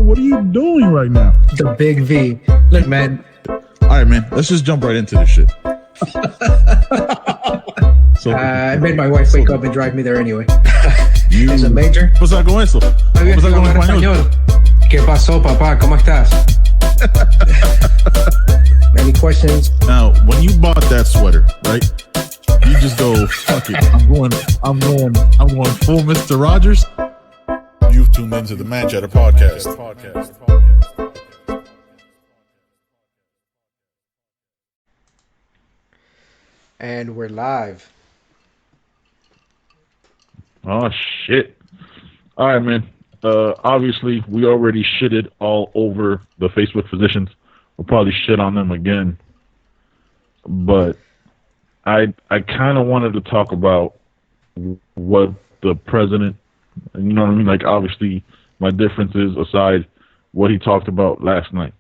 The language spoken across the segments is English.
What are you doing right now? The big V. Look, man. All right, man. Let's just jump right into this shit. I made my wife wake up and drive me there anyway. You... Is it major? Pasar con eso. Pasar con español. ¿Qué pasó, papá? ¿Cómo estás? Any questions? Now, when you bought that sweater, right? You just go, fuck it. I'm going full Mr. Rogers. You've tuned into the Man Chatter Podcast. And we're live. Oh shit! All right, man. Obviously, we already shitted all over the Facebook physicians. We'll probably shit on them again. But I kind of wanted to talk about what the president, you know what I mean? Like, obviously, my differences aside, what he talked about last night.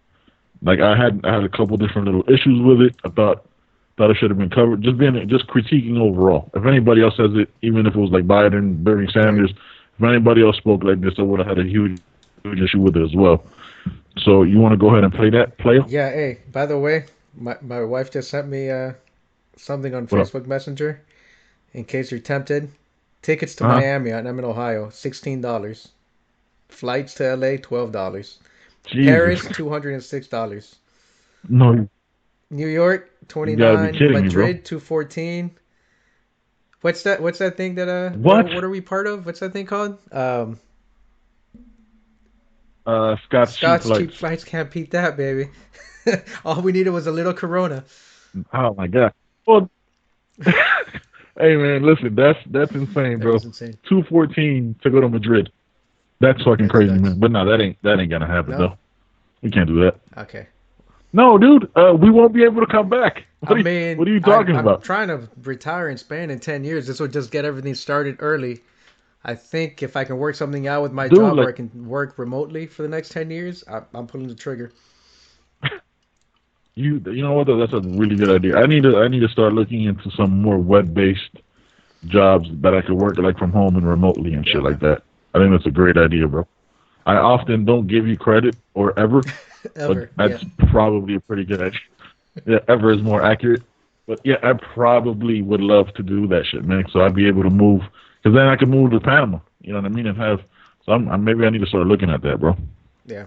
Like, I had a couple different little issues with it. I thought it should have been covered. Just critiquing overall. If anybody else has it, even if it was like Biden, Bernie Sanders, if anybody else spoke like this, I would have had a huge issue with it as well. So you want to go ahead and play that player? Yeah. Hey, by the way, my wife just sent me something on Facebook Messenger. In case you're tempted, tickets to Miami. I'm in Ohio, $16. Flights to LA, $12. Paris, $206. No. New York, $29. Madrid, $214. What's that thing that what are we part of? What's that thing called? Scott's cheap flights can't beat that, baby. All we needed was a little Corona. Oh my god. Well, hey man, listen, that's insane, bro. Insane. $214 to go to Madrid. That's fucking crazy, man. But no, that ain't gonna happen though. We can't do that. Okay. No, dude, we won't be able to come back. What are you talking about? I'm trying to retire in Spain in 10 years. This would just get everything started early. I think if I can work something out with my job where I can work remotely for the next 10 years, I'm pulling the trigger. You know what, though? That's a really good idea. I need to start looking into some more web-based jobs that I could work like from home and remotely and shit like that. I think that's a great idea, bro. I often don't give you credit or ever. Ever. But that's probably a pretty good idea. Yeah, ever is more accurate. But yeah, I probably would love to do that shit, man. So I'd be able to move, because then I could move to Panama. You know what I mean? And have. So maybe I need to start looking at that, bro. Yeah.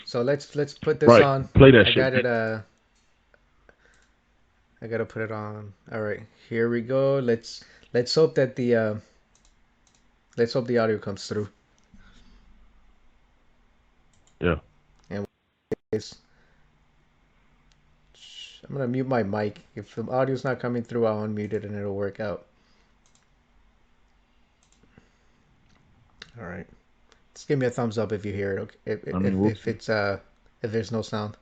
So let's put this on. Play that shit. I got it. I gotta put it on. All right, here we go. Let's hope that the audio comes through. Yeah. I'm gonna mute my mic. If the audio's not coming through, I'll unmute it and it'll work out. All right. Just give me a thumbs up if you hear it. Okay. If there's no sound.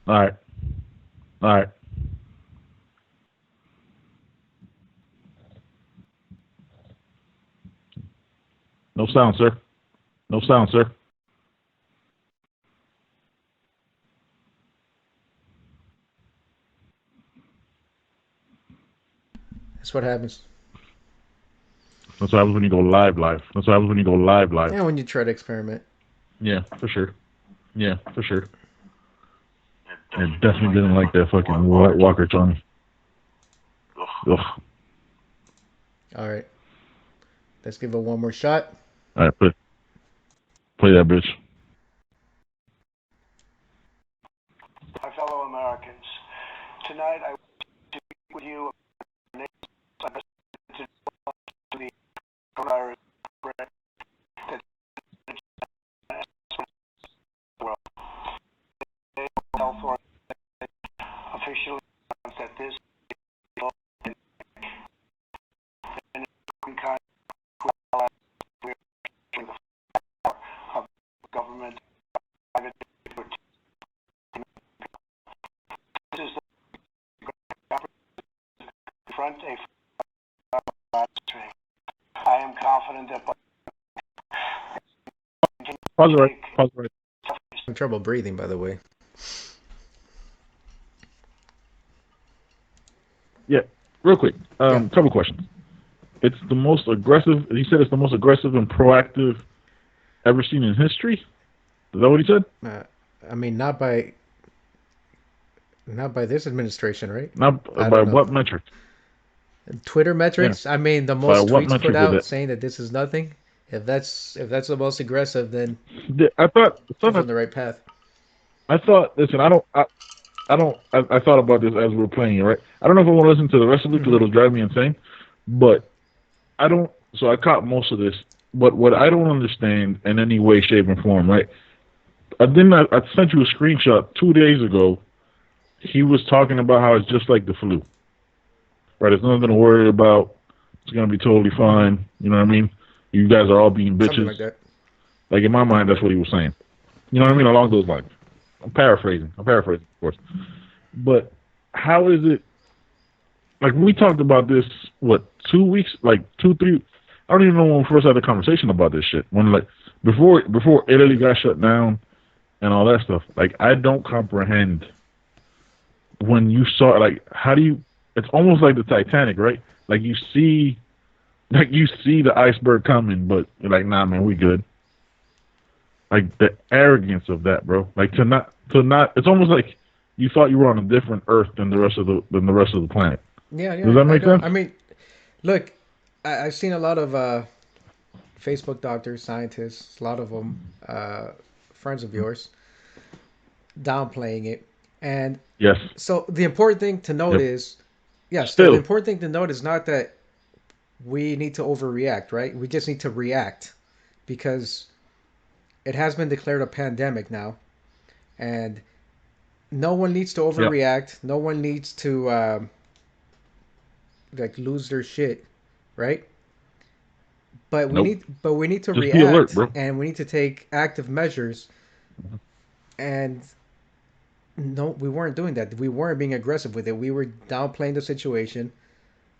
All right. No sound, sir. That's what happens. That's what happens when you go live. That's what happens when you go live. Yeah, when you try to experiment. Yeah, for sure. It definitely didn't like that fucking Walker Tony. Ugh. All right. Let's give it one more shot. All right, play that bitch. My fellow Americans, tonight I want to speak with you about the coronavirus threat that the world. The Health Organization officially announced that this is an important kind of government private. This is the front a. I am confident that. Pause right. I'm trouble breathing, by the way. Yeah, real quick. Couple questions. It's the most aggressive. He said it's the most aggressive and proactive ever seen in history. Is that what he said? I mean, not by this administration, right? Not I by don't know. what metric? Twitter Yeah, metrics. I mean, the by most what tweets put metric was out that? saying that this is nothing. If that's the most aggressive, then I thought, son, it's on the right path. I thought. Listen, I don't. I thought about this as we were playing it. Right. I don't know if I want to listen to the rest of it because Hmm. it'll drive me insane. But I don't. So I caught most of this. But what I don't understand in any way, shape, or form, right? I sent you a screenshot 2 days ago. He was talking about how it's just like the flu, right? It's nothing to worry about. It's gonna be totally Hmm. fine. You know what I mean? You guys are all being Something bitches. like that. Like in my mind, that's Right. what he was saying. You know what I Hmm. mean? Along those lines. I'm paraphrasing. Of course. But how is it? Like we talked about this, what 2 weeks? Like 2, 3. I don't even know when we first had a conversation about this shit. When like before Italy got shut down and all that stuff. Like I don't comprehend when you saw like how do you? It's almost like the Titanic, right? Like you see the iceberg coming, but you're like, nah, man, we good. Like the arrogance of that, bro. Like to not. It's almost like you thought you were on a different Earth than the rest of the planet. Yeah, Does yeah, that I make know. sense? I mean, look, I've seen a lot of Facebook doctors, scientists, a lot of them, friends of yours, downplaying it. And Yes. so the important thing to note Yep. is, yes, the Still. important thing to note is not that we need to overreact, right? We just need to react because it has been declared a pandemic now, and no one needs to Yep. overreact. No one needs to like lose their shit, right? Nope. But we need to Just be alert, react, bro. and we need to take active measures. And no, we weren't doing that. We weren't being aggressive with it. We were downplaying the situation.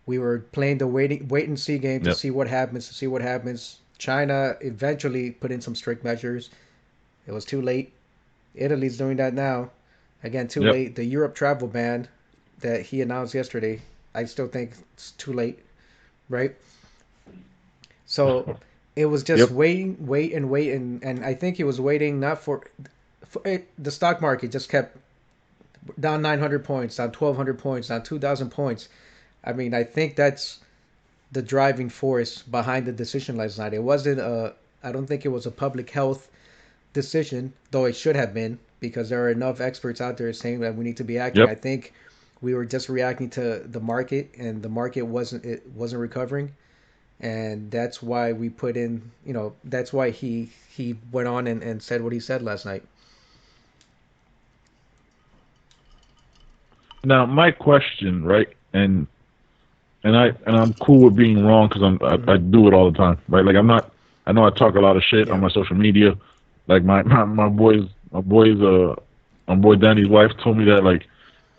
We were playing the wait and see game to Yep. see what happens. To see what happens. China eventually put in some strict measures. It was too late. Italy's doing that now. Again, too Yep. late. The Europe travel ban that he announced yesterday, I still think it's too late, right? So it was just Yep. wait and wait, and I think he was waiting not for it, the stock market just kept down 900 points, down 1,200 points, down 2,000 points. I mean, I think that's the driving force behind the decision last night. It wasn't a, I don't think it was a public health decision, though it should have been, because there are enough experts out there saying that we need to be acting. I Yep. think we were just reacting to the market, and the market wasn't recovering, and that's why we put in. That's why he went on and said what he said last night. Now my question, right? And I'm cool with being wrong because I Hmm. do it all the time, right? Like I'm not. I know I talk a lot of shit on Yeah. my social media. Like my boy Danny's wife told me that like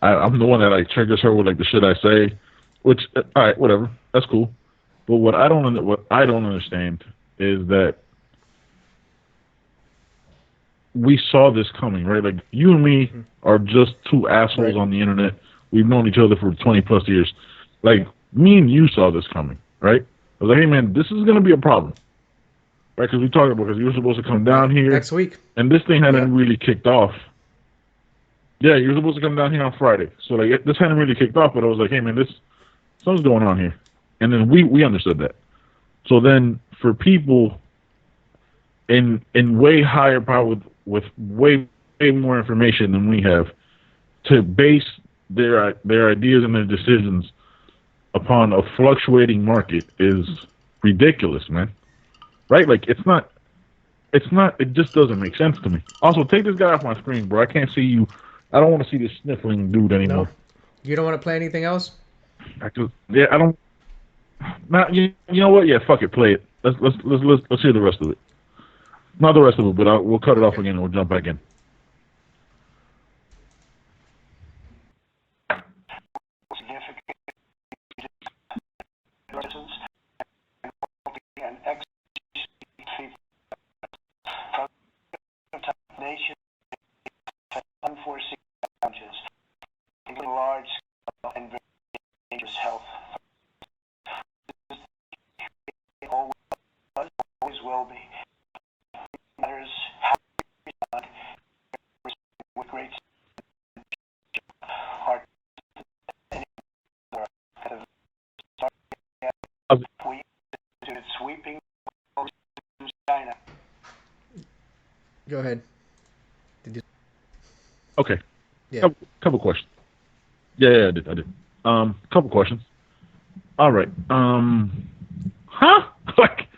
I'm the one that like triggers her with like the shit I say, which all right, whatever, that's cool. But what I don't understand is that we saw this coming, right? Like you and me Hmm. are just two assholes Right. on the internet. We've known each other for 20 plus years. Like me and you saw this coming, right? I was like, hey man, this is gonna be a problem, right? Because we talked about because you were supposed to come down here, Next week. and this thing Yeah. hadn't really kicked off. Yeah, you were supposed to come down here on Friday, so like this hadn't really kicked off. But I was like, hey man, this something's going on here, and then we understood that. So then for people in way higher power with way more information than we have to base their ideas and their decisions upon a fluctuating market is ridiculous, man. Right? Like it just doesn't make sense to me. Also, take this guy off my screen, bro. I can't see you. I don't want to see this sniffling dude No, anymore. you don't want to play anything else. Yeah, I don't. Not you know what? Yeah, fuck it. Play it. Let's hear the rest of it. Not the rest of it, but we'll cut it off Okay. again and we'll jump back in. significant presence and exceed nation unforeseen challenges, including large scale and very dangerous health. Always will be. Matters how Go ahead. Did you? Okay. Yeah. Couple questions. Yeah, I did. Couple questions. All right. Huh? Like,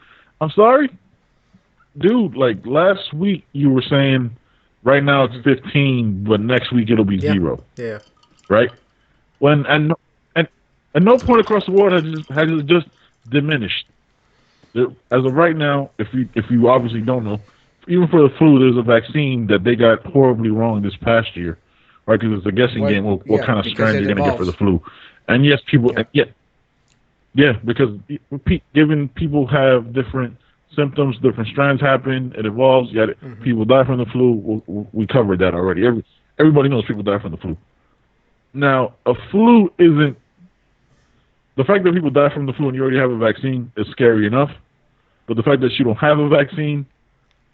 I'm sorry, dude. Like last week you were saying, right now it's 15, but next week it'll be Yeah. 0. Yeah. Right? When and no point across the world has just diminished. As of right now, if you obviously don't know, even for the flu, there's a vaccine that they got horribly wrong this past year, right? Because it's a guessing game. What Yeah, kind of because strand it you're going to get for the evolves. flu? And yes, people. Yeah. Yeah, because given people have different symptoms, different strands happen, it evolves. Yet people die from the flu. We covered that already. Everybody knows people die from the flu. Now, a flu isn't the fact that people die from the flu and you already have a vaccine is scary enough. But the fact that you don't have a vaccine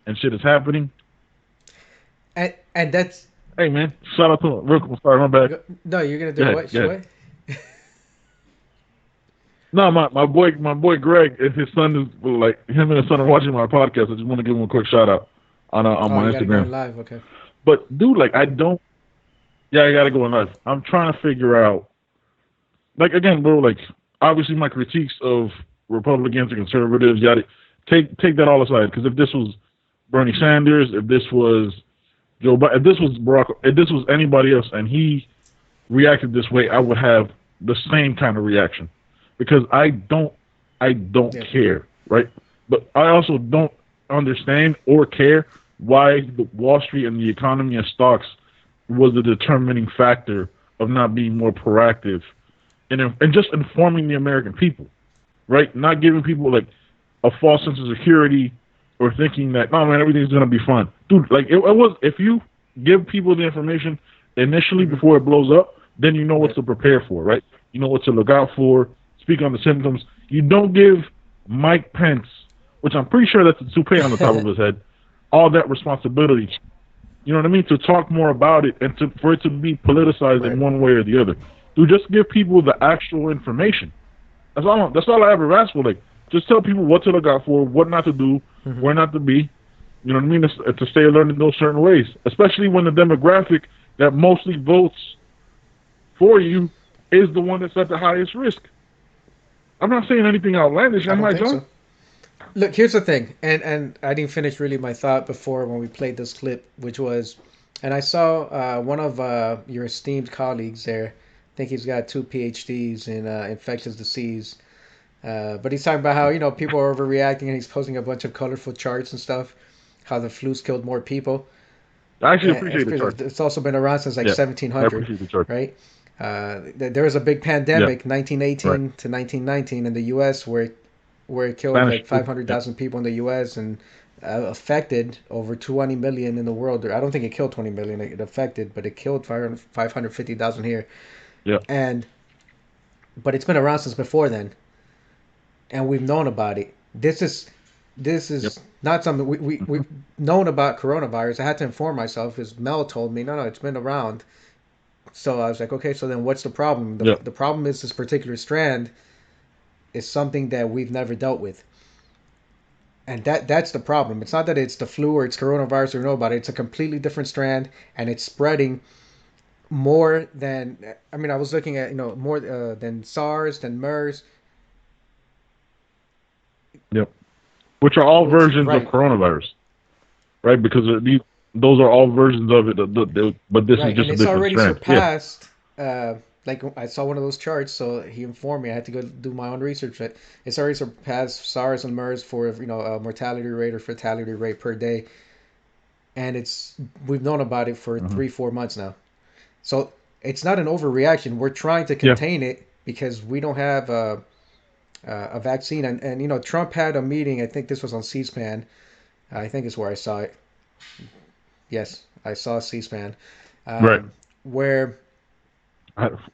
and shit is happening. And that's. Hey man, shout out to real quick. Sorry, my bad. No, you're gonna do Go what? ahead, go ahead. What? No, my boy Greg, his son is like him and his son are watching my podcast. I just want to give him a quick shout out on Oh, my you gotta go Instagram. live. Okay. But dude, like I don't. Yeah, I gotta go in live. I'm trying to figure out. Like again, bro. Like obviously my critiques of Republicans and conservatives, take that all aside. Because if this was Bernie Sanders, if this was Joe Biden, if this was Barack, if this was anybody else, and he reacted this way, I would have the same kind of reaction. Because I don't care, right? But I also don't understand or care why the Wall Street and the economy and stocks was the determining factor of not being more proactive and just informing the American people, right? Not giving people like a false sense of security or thinking that, no man, everything's gonna be fine, dude. Like it was, if you give people the information initially before it blows up, then you know what to prepare for, right? You know what to look out for. Speak on the symptoms. You don't give Mike Pence, which I'm pretty sure that's a toupee on the top of his head, all that responsibility. You know what I mean? To talk more about it and for it to be politicized in one way or the other. Dude, just give people the actual information. That's all I ever asked for. Like, just tell people what to look out for, what not to do, where not to be. You know what I mean? To stay alert in those certain ways, especially when the demographic that mostly votes for you is the one that's at the highest risk. I'm not saying anything outlandish. I Am don't I, think John? so. Look, here's the thing, and I didn't finish really my thought before when we played this clip, which was, and I saw one of your esteemed colleagues there. I think he's got 2 PhDs in infectious disease. But he's talking about how, people are overreacting, and he's posting a bunch of colorful charts and stuff, how the flu's killed more people. I actually appreciate the chart. It's also been around since like Yeah, 1700, I appreciate the chart. right? There was a big pandemic, Yeah, 1918 right. to 1919 in the U.S. where it killed Spanish like flu. 500,000 people in the U.S. and affected over 20 million in the world. I don't think it killed 20 million. It affected, but it killed 550,000 here. Yeah. And but it's been around since before then, and we've known about it. This is not something we've known about coronavirus. I had to inform myself because Mel told me, no, it's been around. So I was like, okay, so then what's the problem? Yeah. The problem is this particular strand is something that we've never dealt with. And that's the problem. It's not that it's the flu or it's coronavirus or know about it. It's a completely different strand, and it's spreading more than. I mean, I was looking at more than SARS, than MERS. Yep. Which are all versions right. of coronavirus, right? Because those are all versions of it. But this Right, is just and a it's different already strand. Yeah. surpassed. Like I saw one of those charts, so he informed me. I had to go do my own research. But it's already surpassed SARS and MERS for mortality rate or fatality rate per day, and we've known about it for 3-4 months now. So it's not an overreaction. We're trying to contain it because we don't have a vaccine. And Trump had a meeting. I think this was on C-SPAN. I think is where I saw it. Yes, I saw C-SPAN. Right. Where.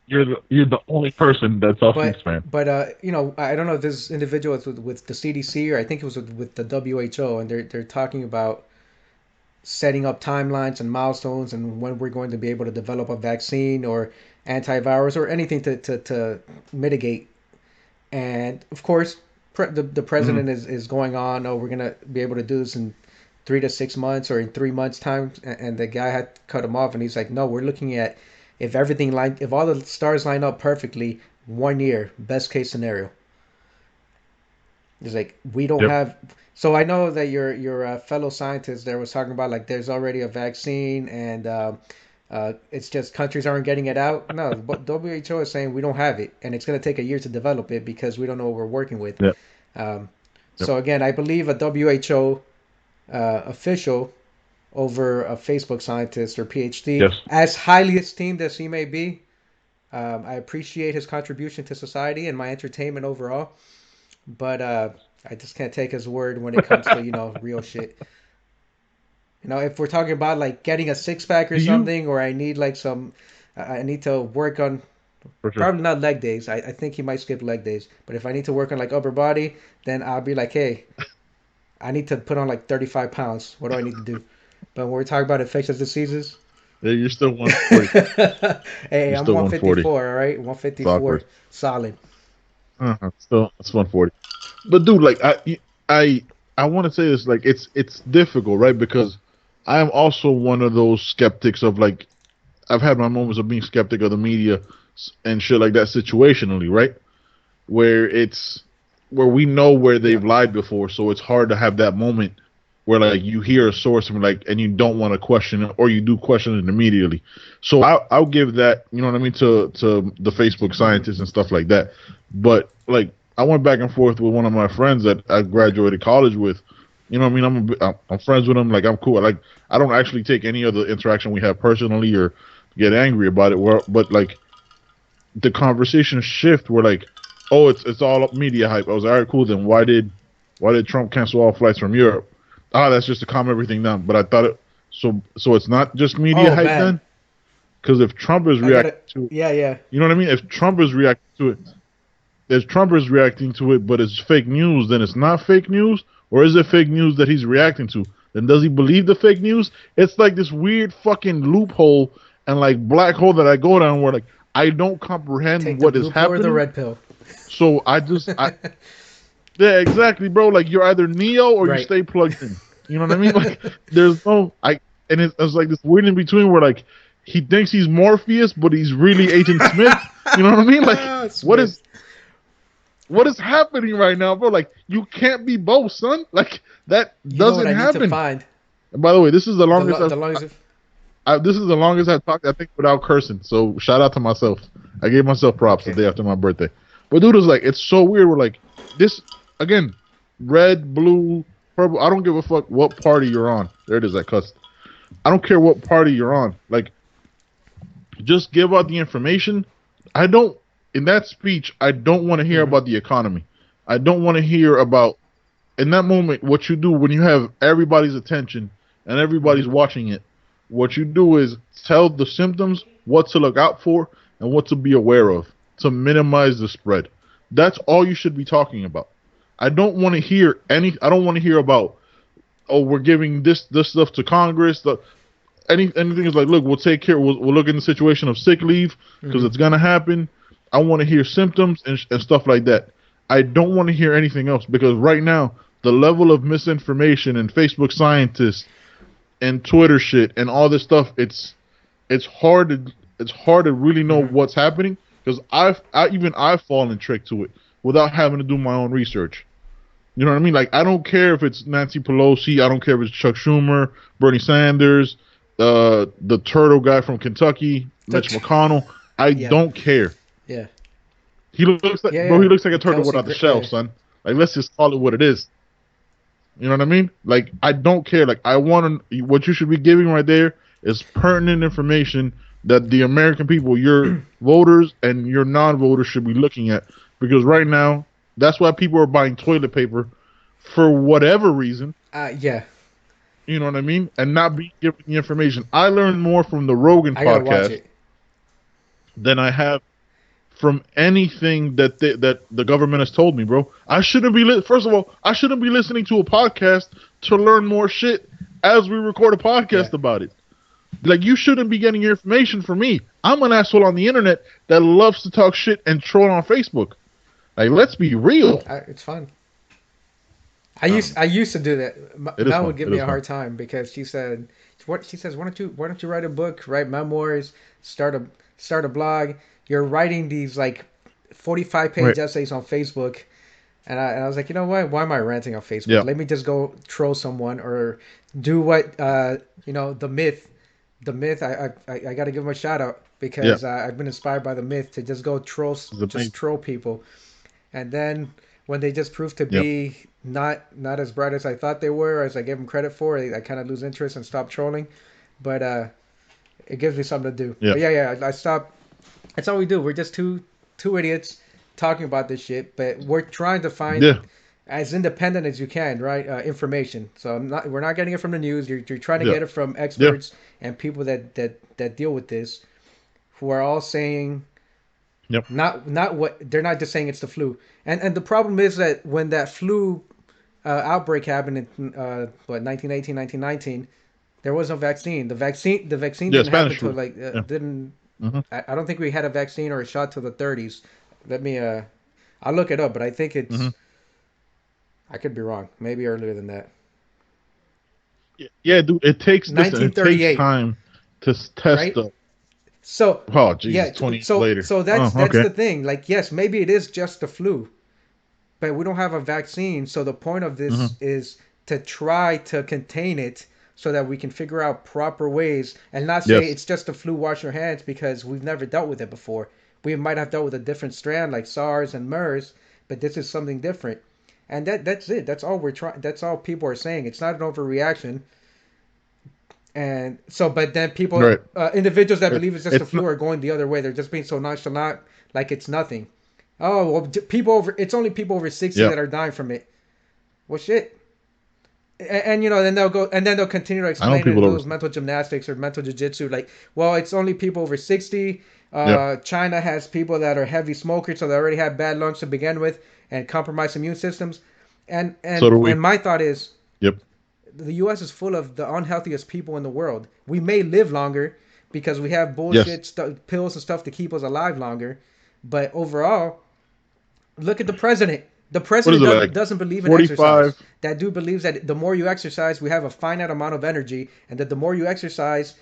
You're the only person that's off C-SPAN. But I don't know if this individual is with the CDC or I think it was with the WHO, and they're talking about setting up timelines and milestones and when we're going to be able to develop a vaccine or antivirus or anything to mitigate. And of course, the president is going on. Oh, we're gonna be able to do this in 3 to 6 months or in 3 months time, and the guy had cut him off, and he's like, no, we're looking at if all the stars line up perfectly, 1 year, best case scenario. It's like we don't Yep. have. So I know that your fellow scientist there was talking about like there's already a vaccine and it's just countries aren't getting it out. No, but WHO is saying we don't have it, and it's going to take a year to develop it because we don't know what we're working with. Yep. Um, Yep. so again, I believe a WHO official over a Facebook scientist or PhD, Yes. as highly esteemed as he may be, I appreciate his contribution to society and my entertainment overall. But I just can't take his word when it comes to real shit. If we're talking about like getting a six pack or Do you- something, or I need like I need to work on For sure. probably not leg days. I think he might skip leg days. But if I need to work on like upper body, then I'll be like, hey, I need to put on like 35 pounds. What do I need to do? But when we're talking about infectious diseases, Yeah, you're still 140. hey, You're I'm still 154, all right? 154, Awkward. solid. Still, it's 140. But dude, like I want to say this, like it's difficult, right? Because I am also one of those skeptics of like I've had my moments of being skeptic of the media and shit like that situationally, right? Where we know where they've lied before, so it's hard to have that moment where like you hear a source and you don't want to question it, or you do question it immediately. So I'll give that, you know what I mean, to the Facebook scientists and stuff like that. But like I went back and forth with one of my friends that I graduated college with. You know what I mean? I'm friends with him. Like I'm cool. Like I don't actually take any other interaction we have personally or get angry about it. But like the conversation shift. We're like, oh, it's all media hype. I was like, all right, cool. Then why did Trump cancel all flights from Europe? That's just to calm everything down. But I thought it. So it's not just media hype then. Because if Trump is reacting to it, yeah, you know what I mean? If Trump is reacting to it, but it's fake news, then it's not fake news? Or is it fake news that he's reacting to? Then does he believe the fake news? It's like this weird fucking loophole and like black hole that I go down where like I don't comprehend take what the is blue pill happening. or the red pill. So yeah, exactly, bro. Like you're either Neo or Right. you stay plugged in. You know what I mean? Like there's no and it's like this weird in between where like he thinks he's Morpheus, but he's really Agent Smith. You know what I mean? Like what is happening right now, bro? Like you can't be both, son. Like that doesn't I happen. need to find And by the way, this is the longest. This is the longest I've talked. I think without cursing. So shout out to myself. I gave myself props the day after my birthday. But dude, is like it's so weird. We're like this again, red, blue, purple. I don't give a fuck what party you're on. There it is. I cussed. I don't care what party you're on. Like, just give out the information. In that speech, I don't want to hear about the economy. I don't want to hear about, in that moment, what you do when you have everybody's attention and everybody's watching it. What you do is tell the symptoms, what to look out for, and what to be aware of to minimize the spread. That's all you should be talking about. I don't want to hear about, oh, we're giving this stuff to Congress. Anything is like, look, we'll take care. We'll look in the situation of sick leave because it's gonna happen. I want to hear symptoms and stuff like that. I don't want to hear anything else because right now the level of misinformation and Facebook scientists and Twitter shit and all this stuff, it's hard to really know what's happening because I've fallen trick to it without having to do my own research. You know what I mean? Like I don't care if it's Nancy Pelosi, I don't care if it's Chuck Schumer, Bernie Sanders, the turtle guy from Kentucky, Mitch McConnell. I don't care. Yeah. He looks like he looks like a turtle without the shell, son. Like let's just call it what it is. You know what I mean? Like I don't care. Like what you should be giving right there is pertinent information that the American people, your voters and your non-voters should be looking at. Because right now, that's why people are buying toilet paper for whatever reason. Yeah. You know what I mean? And not be given the information. I learned more from the Rogan podcast than I have from anything that the government has told me, bro. I shouldn't be first of all, I shouldn't be listening to a podcast to learn more shit as we record a podcast about it. Like you shouldn't be getting your information from me. I'm an asshole on the internet that loves to talk shit and troll on Facebook. Like let's be real. It's fun. I used to do that. It is Mel fun. would give It me is a fun. hard time because she said, "What?" She says, why don't you write a book, write memoirs, start a blog? You're writing these like 45-page Right. essays on Facebook." And I was like, you know what? Why am I ranting on Facebook? Yeah. Let me just go troll someone or do what the myth. The myth. I got to give him a shout out Yeah. because I've been inspired by the myth to just go It's just amazing. troll people, and then when they just prove to Yep. be not as bright as I thought they were, as I gave them credit for, I kind of lose interest and stop trolling. But it gives me something to do. Yeah. But yeah, I stopped. That's all we do. We're just two idiots talking about this shit, but we're trying to find Yeah. as independent as you can, right? Information. So we're not getting it from the news. You're trying to Yeah. get it from Yeah. experts and people that deal with this, who are all saying Yep. not what they're not just saying it's the flu. And the problem is that when that flu outbreak happened in 1918, 1919, there was no vaccine. The vaccine Yeah. didn't happen Spanish till flu. like Yeah. didn't Hmm. I don't think we had a vaccine or a shot till the 30s. Let me I'll look it up, but I think Hmm. it's I could be wrong. Maybe earlier than that. Yeah, dude. It takes listen. It takes 1938, time to test right? the. So Oh Jesus! yeah, 20 years so later. so Oh, that's okay. the thing. Like yes, maybe it is just the flu, but we don't have a vaccine. So the point of Hmm. this is to try to contain it so that we can figure out proper ways and not say Yes. it's just the flu, wash your hands because we've never dealt with it before. We might have dealt with a different strand like SARS and MERS, but this is something different. And that's it. That's all we're trying. That's all people are saying. It's not an overreaction. And so, but then people, Right. individuals that believe it's just the It's flu not. are going the other way. They're just being so nonchalant, like it's nothing. Oh well, people over. It's only people over 60 Yeah. that are dying from it. Well, shit. And then they'll go, and then they'll continue to I know explain it people as over. those mental gymnastics or mental jujitsu. Like, well, it's only people over 60. Yeah. China has people that are heavy smokers, so they already have bad lungs to begin with and compromised immune systems. And So and do we. and my thought is Yep. the U.S. is full of the unhealthiest people in the world. We may live longer because we have Yes. bullshit pills and stuff to keep us alive longer, but overall, look at the president. The What is president it like? doesn't believe in exercise. 45. That dude believes that the more you exercise, we have a finite amount of energy, and that the more you exercise,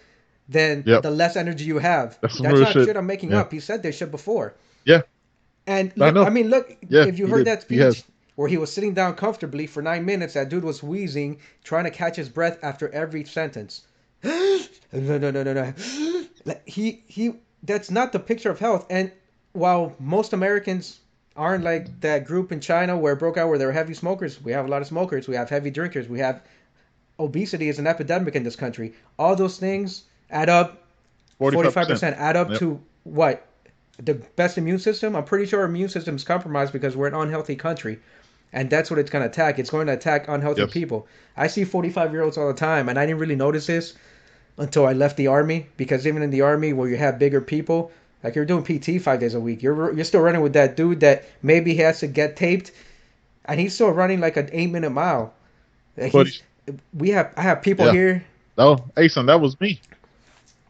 then Yep. the less energy you have. That's some That's real not shit. shit I'm making Yeah. up. He said this shit before. Yeah. And I look, I know. mean, look, Yeah. if you He heard did. that He has. speech where he was sitting down comfortably for 9 minutes, that dude was wheezing, trying to catch his breath after every sentence. No, no, no, no, no. Like, that's not the picture of health. And while most Americans aren't like that group in China where it broke out where there were heavy smokers, we have a lot of smokers, we have heavy drinkers, we have obesity is an epidemic in this country. All those things add up, 45%. 45% add up Yep. to what? The best immune system? I'm pretty sure our immune system is compromised because we're an unhealthy country. And that's what it's going to attack. It's going to attack unhealthy Yes. people. I see 45-year-olds all the time, and I didn't really notice this until I left the army. Because even in the army, where you have bigger people, like you're doing PT 5 days a week, you're still running with that dude that maybe he has to get taped, and he's still running like an 8-minute mile. But He's I have people yeah. here. Oh, hey son, that was me.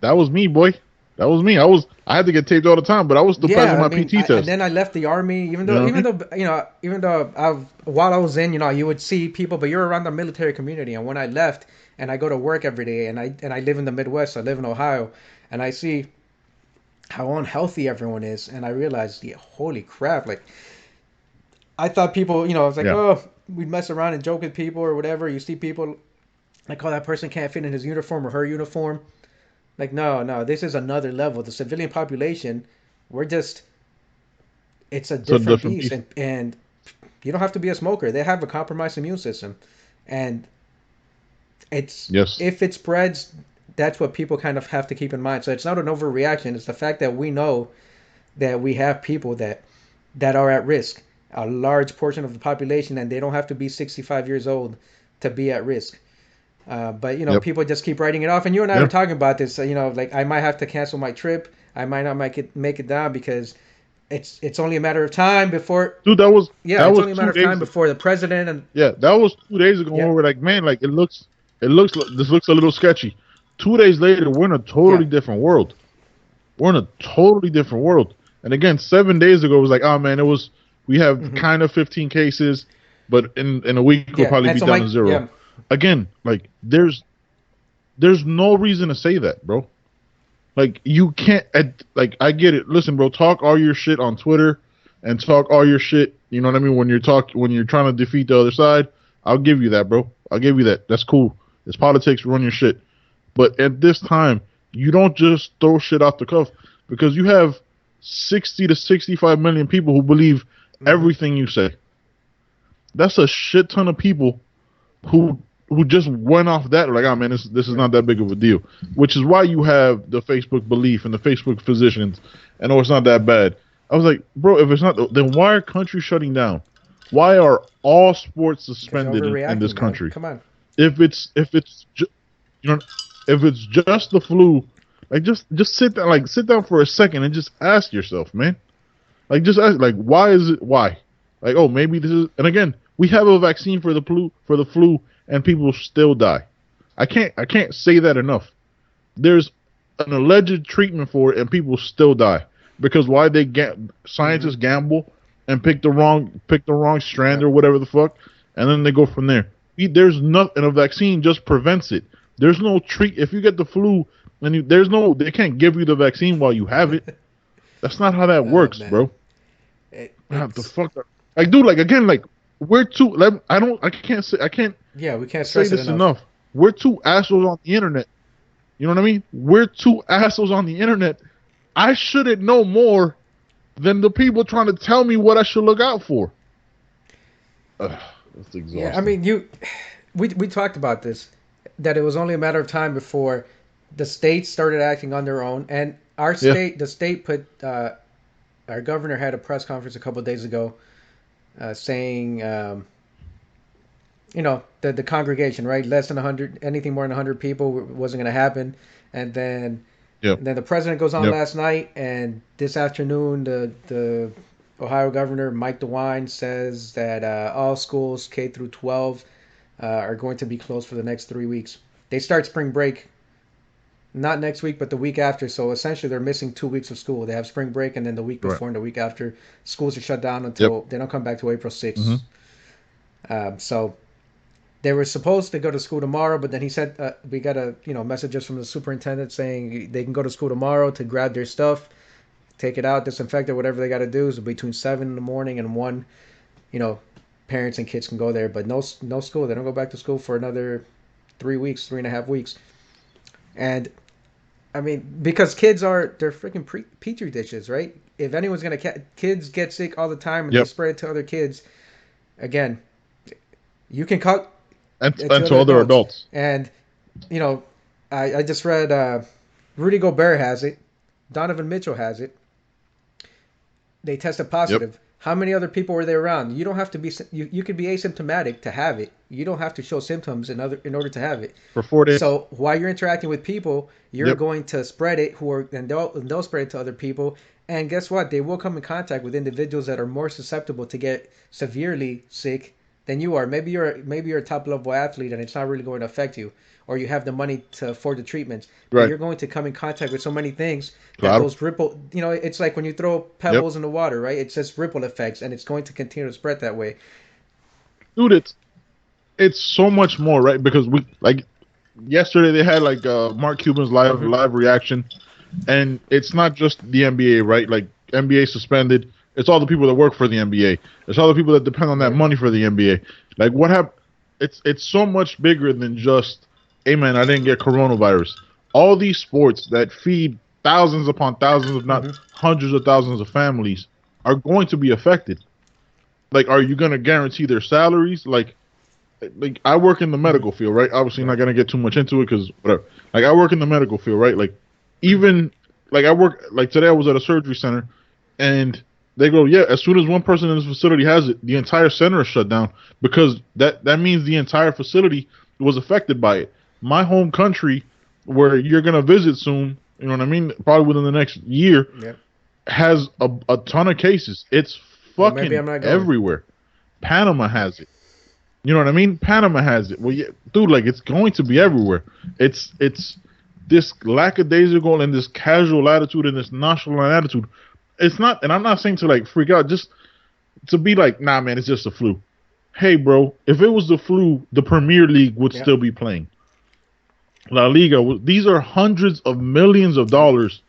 That was me, boy. That was me. I had to get taped all the time, but I was still passing Yeah, I my mean, PT and test. then I left the army. Even You know though, what I even though while I was in, you would see people, but you're around the military community. And when I left, and I go to work every day, and I live in the Midwest. I live in Ohio, and I see how unhealthy everyone is, and I realized, yeah, holy crap! Like I thought people, I was like, Yeah. oh, we'd mess around and joke with people or whatever. You see people like, oh, that person can't fit in his uniform or her uniform. Like, no, no, this is another level. The civilian population, we're just, it's a It's a different different beast. beast. And you don't have to be a smoker. They have a compromised immune system. And Yes. if it spreads, that's what people kind of have to keep in mind. So it's not an overreaction. It's the fact that we know that we have people that are at risk, a large portion of the population, and they don't have to be 65 years old to be at risk. But Yep. people just keep writing it off. And you and I were Yeah. talking about this. Like I might have to cancel my trip. I might not make it down because it's only a matter of time before. Dude, Yeah, that it's was only a matter 2 of time days. before the president and Yeah, that was 2 days ago. yeah, When we were like, man, like this looks a little sketchy. 2 days later, we're in a totally yeah, different world. We're in a totally different world. And again, 7 days ago, it was like, oh man, we have hmm kind of 15 cases. but in a week we'll probably and be so down to 0. yeah. Again, like there's no reason to say that, bro. Like you can't. Like I get it. Listen, bro, talk all your shit on Twitter and talk all your shit. You know what I mean? When you're trying to defeat the other side, I'll give you that, bro. I'll give you that. That's cool. It's politics. Run your shit. But at this time, you don't just throw shit off the cuff because you have 60 to 65 million people who believe everything you say. That's a shit ton of people who just went off that like, oh man, this is not that big of a deal. Which is why you have the Facebook belief and the Facebook physicians, and it's not that bad. I was like, bro, if it's not, then why are countries shutting down? Why are all sports suspended in this country? Man. Come on. If it's just the flu, like just sit down for a second and just ask yourself, man. Like just ask, like why is it why? Like, oh, maybe this is, and again, we have a vaccine for the flu and people still die. I can't say that enough. There's an alleged treatment for it and people still die. Because why scientists gamble and pick the wrong strand or whatever the fuck, and then they go from there. There's nothing. A vaccine just prevents it. There's no treat. If you get the flu, and they can't give you the vaccine while you have it. That's not how that works, man. Bro. The fuck. Like, dude. Like again. Like we're too. I can't. Yeah, we can't say this enough. We're two assholes on the internet. You know what I mean? We're two assholes on the internet. I shouldn't know more than the people trying to tell me what I should look out for. That's exhausting. Yeah, I mean, we talked about this, that it was only a matter of time before the states started acting on their own, and the state put our governor had a press conference a couple of days ago, saying, that the congregation, right, less than 100, anything more than 100 people wasn't going to happen, and then. Yep. And then the president goes on last night, and this afternoon, the Ohio governor, Mike DeWine, says that all schools K through 12 are going to be closed for the next 3 weeks. They start spring break, not next week, but the week after. So essentially, they're missing 2 weeks of school. They have spring break, and then the week before and the week after, schools are shut down until they don't come back to April 6th. So they were supposed to go to school tomorrow, but then he said we got messages from the superintendent saying they can go to school tomorrow to grab their stuff, take it out, disinfect it, whatever they got to do. So between 7 in the morning and 1, parents and kids can go there, but no school. They don't go back to school for another 3.5 weeks. And I mean, because they're freaking petri dishes, right? If anyone's kids get sick all the time and they spread it to other kids, again, you can cut. And to other adults. And, I just read Rudy Gobert has it. Donovan Mitchell has it. They tested positive. Yep. How many other people were there around? You don't have to be. You could be asymptomatic to have it. You don't have to show symptoms in order to have it. For 4 days. So while you're interacting with people, you're going to spread it. And they'll spread it to other people. And guess what? They will come in contact with individuals that are more susceptible to get severely sick than you are. Maybe you're a top level athlete and it's not really going to affect you, or you have the money to afford the treatments. Right. But you're going to come in contact with so many things that those ripple. It's like when you throw pebbles in the water, right? It's just ripple effects, and it's going to continue to spread that way. Dude, it's so much more, right? Because we yesterday they had Mark Cuban's live reaction, and it's not just the NBA, right? Like NBA suspended. It's all the people that work for the NBA. It's all the people that depend on that money for the NBA. Like what happened? It's so much bigger than just, hey man, I didn't get coronavirus. All these sports that feed thousands upon thousands, if not hundreds of thousands of families, are going to be affected. Like, are you going to guarantee their salaries? Like I work in the medical field, right? Obviously, not going to get too much into it because whatever. Like I work in the medical field, right? Like even I work today. I was at a surgery center, and they go, yeah, as soon as one person in this facility has it, the entire center is shut down because that means the entire facility was affected by it. My home country, where you're going to visit soon, you know what I mean, probably within the next year, has a ton of cases. It's fucking everywhere. Panama has it. You know what I mean? Panama has it. Well, yeah, dude, it's going to be everywhere. It's this lackadaisical and this casual attitude and this nonchalant attitude. It's not, and I'm not saying to freak out, just to be like, nah, man, it's just a flu. hey, bro, if it was the flu, the Premier League would Yeah. still be playing. La Liga, these are hundreds of millions of dollars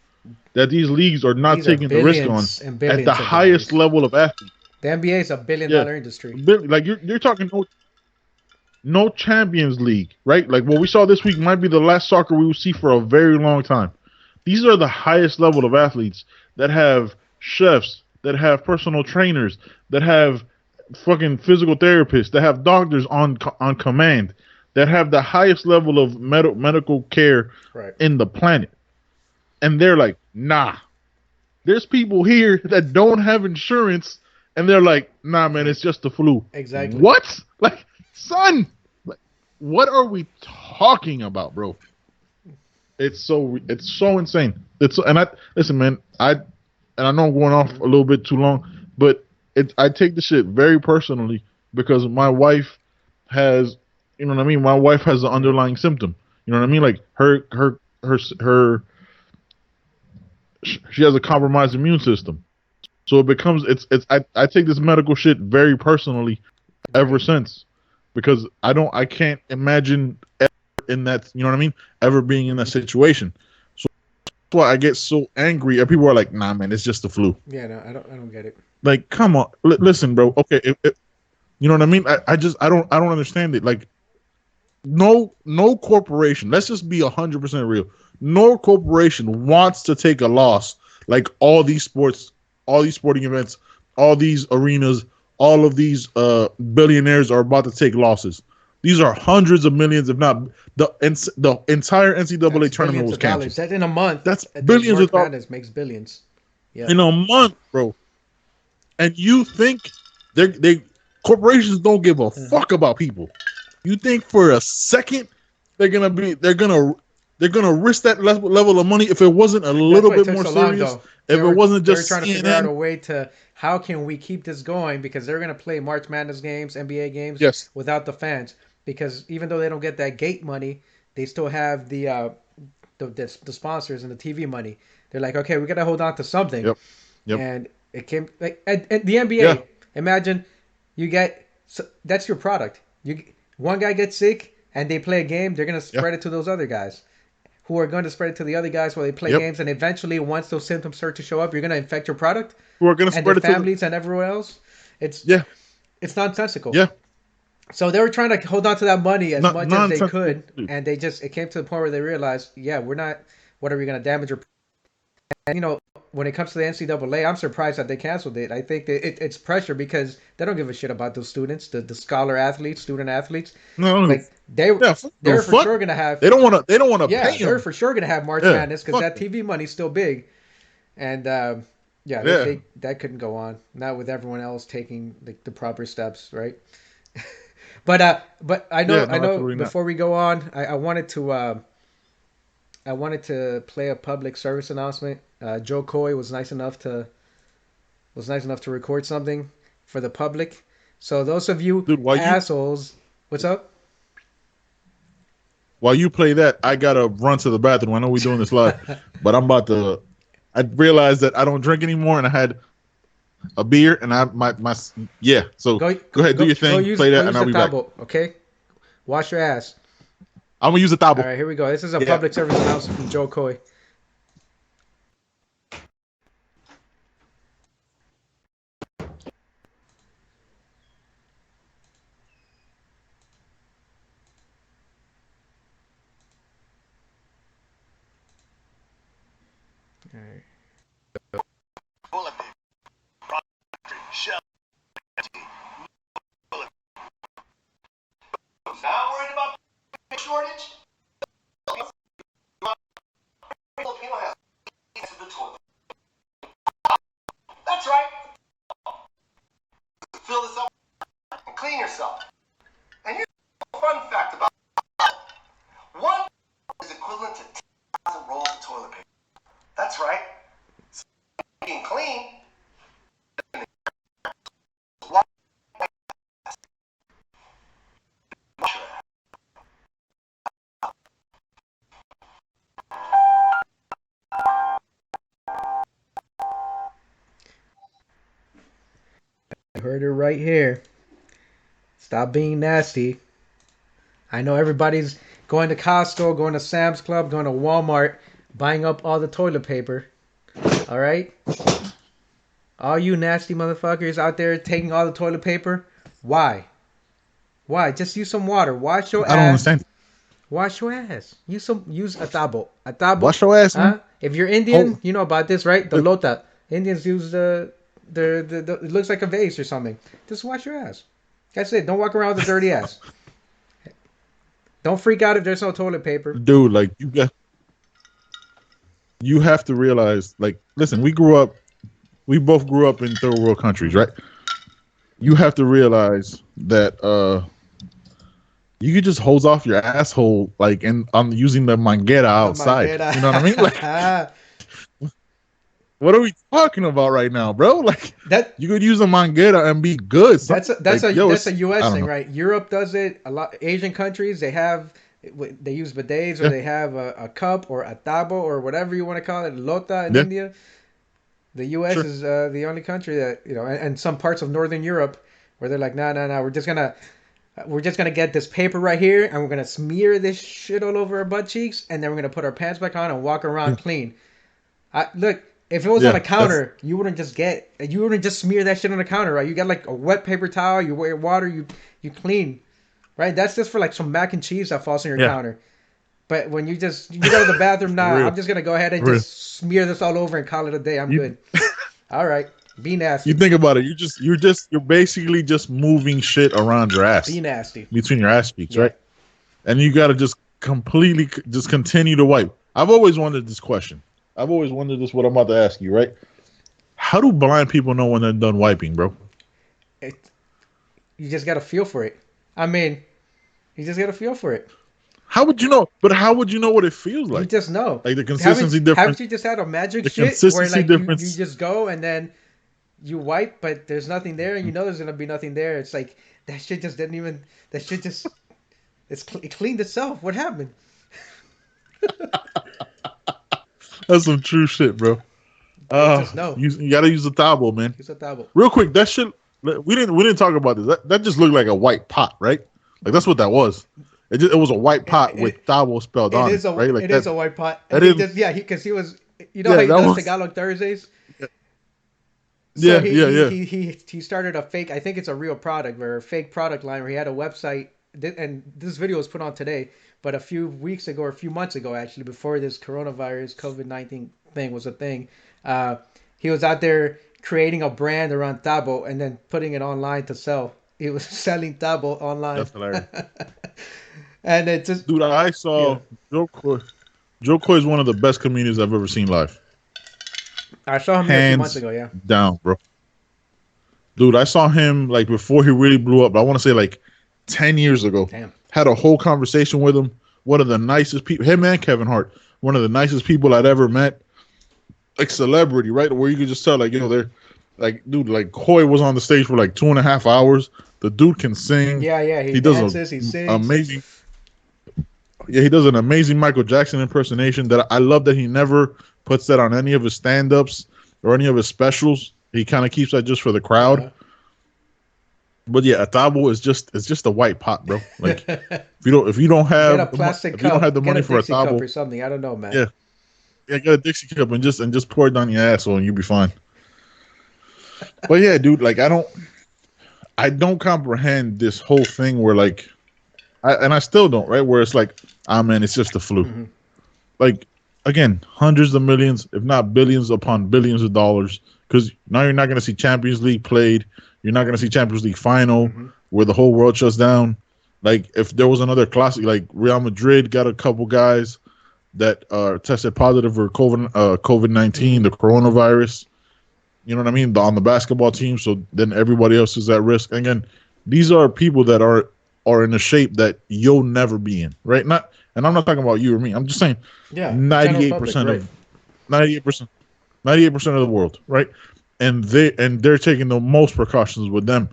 that these leagues are not These are taking the risk on billions and at the billions of highest dollars. level of athlete. The NBA is a billion Yeah, dollar industry. like you're talking no Champions League, right? Like what we saw this week might be the last soccer we will see for a very long time. These are the highest level of athletes that have chefs, that have personal trainers, that have fucking physical therapists, that have doctors on command, that have the highest level of medical care Right. in the planet. And they're like, nah. There's people here that don't have insurance, and they're like, nah, man, it's just the flu. Exactly. What? Like, son, like, what are we talking about, bro? It's so insane. And I listen, man. I know I'm going off a little bit too long, but I take the shit very personally because my wife has, you know what I mean. My wife has an underlying symptom. You know what I mean? Like her she has a compromised immune system, so it becomes I take this medical shit very personally ever Right. since because I can't imagine ever in that, you know what I mean, ever being in that situation. So that's why I get so angry and people are like, nah, man, it's just the flu. Yeah. No, I don't get it. Like, come on, listen, bro. Okay, you know what I mean. I don't understand it. Like, no corporation. Let's just be 100% real. No corporation wants to take a loss like all these sports, all these sporting events, all these arenas, all of these billionaires are about to take losses. These are hundreds of millions, if not the entire NCAA That's tournament billions was of dollars. canceled. That in a month. That's The billions of March dollars Madness makes billions. Yeah. in a month, bro. And you think they corporations don't give a Mhm. fuck about people? You think for a second they're gonna risk that level of money if it wasn't a That's little why it bit took more so long, serious? though. If it wasn't They were just trying to figure out CNN? a way to how can we keep this going because they're gonna play March Madness games, NBA games Yes. without the fans because even though they don't get that gate money, they still have the sponsors and the TV money. They're like, okay, we gotta hold on to something, Yep. Yep. and it came like at the Yeah. NBA. Imagine you get that's your product. One guy gets sick and they play a game, they're gonna Yeah. spread it to those other guys who are going to spread it to the other guys while they play Yep. games. And eventually, once those symptoms start to show up, you're going to infect your product Who are gonna and their spread it to the families and everyone else. It's yeah. it's nonsensical. Yeah. So they were trying to hold on to that money as Not much as they nonsensical. could, and it came to the point where they realized, yeah, we're not. What are we going to damage your? And when it comes to the NCAA, I'm surprised that they canceled it. I think that it's pressure because they don't give a shit about those students, the scholar athletes, student athletes. No. Like Yeah. No they're for fuck. sure gonna have. They don't want to. They don't want to Yeah, pay they're him. for sure gonna have March Yeah. Madness because Fuck that them. TV money's still big, and yeah, Yeah. that couldn't go on. Not with everyone else taking the proper steps, right? But Yeah. I No, know. absolutely not. Before we go on, I wanted to play a public service announcement. Joe Coy was nice enough to record something for the public. So those of you Dude, assholes, what's up? while you play that, I gotta run to the bathroom. I know we're doing this live, but I'm about to. I realized that I don't drink anymore, and I had a beer, and my yeah. So go ahead, do your thing, play that, and I'll the be back. tabo, okay? Wash your ass. I'm gonna use the All tabo. right, here we go. This is a Yeah. public service announcement from Joe Coy. All right. Not worried about shortage? Filipino has to the toilet. That's right. Fill this up and clean yourself. And here's a fun fact about one is equivalent to 10,000 rolls of toilet paper. That's right. So being clean. You heard it right here. Stop being nasty. I know everybody's going to Costco, going to Sam's Club, going to Walmart, buying up all the toilet paper. All right? All you nasty motherfuckers out there taking all the toilet paper. Why? Why? Just use some water. Wash your ass. I don't understand. Wash your ass. Use a tabo. A tabo. Wash your ass, man. If you're Indian, Hold- you know about this, right? The lota. Indians use the it looks like a vase or something. Just wash your ass. That's it. Don't walk around with a dirty ass. Don't freak out if there's no toilet paper. Dude, like you have to realize, like, listen, we both grew up in third world countries, right? You have to realize that you could just hose off your asshole, like, and I'm using the manguera outside. You know what I mean? Like, what are we talking about right now, bro? Like, that you could use a manguera and be good. that's a Like, yo, that's a I U.S. don't thing, know. right? Europe does it. A lot Asian countries they use bidets or Yeah. they have a cup or a tabo or whatever you want to call it, lota in Yeah. India. The U.S. Sure. is the only country that and some parts of Northern Europe where they're like, no, we're just gonna get this paper right here and we're gonna smear this shit all over our butt cheeks and then we're gonna put our pants back on and walk around clean. Look, if it was Yeah, on a counter, you wouldn't just smear that shit on the counter, right? You got like a wet paper towel, you wear water, you clean, right? That's just for like some mac and cheese that falls on your Yeah. counter. But when you go to the bathroom, nah, Real. I'm just gonna go ahead and Real. just smear this all over and call it a day. I'm good. All right, be nasty. You think about it. You're basically just moving shit around your ass, Be nasty. between your ass cheeks, Yeah. right? And you got to just completely just continue to wipe. I've always wondered this question. I've always wondered this. What I'm about to ask you, right? How do blind people know when they're done wiping, bro? You just gotta feel for it. I mean, you just gotta feel for it. How would you know? But how would you know what it feels You like? just know. Like the consistency Haven't difference. you just had a magic The shit where consistency like difference. you just go and then you wipe, but there's nothing there, and you know there's gonna be nothing there. It's like that shit just didn't even. That shit just. It cleaned itself. What happened? That's some true shit, bro. just know. You got to use the towel, man. Use a towel. Real quick, that shit. We didn't talk about this. That just looked like a white pot, right? Like that's what that was. It was a white pot with towel spelled on it, right? Like It is a white pot. that And he is- just, yeah, because he was. You Yeah, know how he that does was- Tagalog Thursdays. Yeah, So yeah. He started a fake. I think it's a real product or a fake product line where he had a website. And this video was put on today, but a few weeks ago or a few months ago, actually, before this coronavirus COVID-19 thing was a thing, he was out there creating a brand around Tabo and then putting it online to sell. He was selling Tabo online. That's hilarious. And it just Dude, I saw Yeah. Joe Coy. Joe Coy is one of the best comedians I've ever seen live. I saw him here a few Hands months ago. Yeah, down, bro. Dude, I saw him like before he really blew up. I want to say like 10 years ago. damn. Had a whole conversation with him. One of the nicest people. Him and Kevin Hart. One of the nicest people I'd ever met. Like celebrity, right? Where you could just tell, like, they're like, dude, like Coy was on the stage for like 2.5 hours. The dude can sing. Yeah. He does dances. He sings. amazing. Yeah, he does an amazing Michael Jackson impersonation that I love that he never puts that on any of his stand-ups or any of his specials. He kind of keeps that just for the crowd. Uh-huh. But yeah, a tabo is just a white pot, bro. Like if you don't have Get a plastic if cup. you don't have the Get money for a Dixie cup tabo, or something. I don't know, man. Yeah. get a Dixie cup and just pour it down your asshole and you'll be fine. But yeah, dude, like I don't comprehend this whole thing where like I still don't, right? Where it's like, man, it's just the flu. Mhm. Like again, hundreds of millions, if not billions upon billions of dollars, because now you're not going to see Champions League played. You're not going to see Champions League final where the whole world shuts down. Like if there was another classic, like Real Madrid got a couple guys that tested positive for COVID-19, the coronavirus. You know what I mean? On the basketball team, so then everybody else is at risk. And again, these are people that are in a shape that you'll never be in, right? And I'm not talking about you or me. I'm just saying, Yeah. 98% of 98% of the world, right? And they're taking the most precautions with them.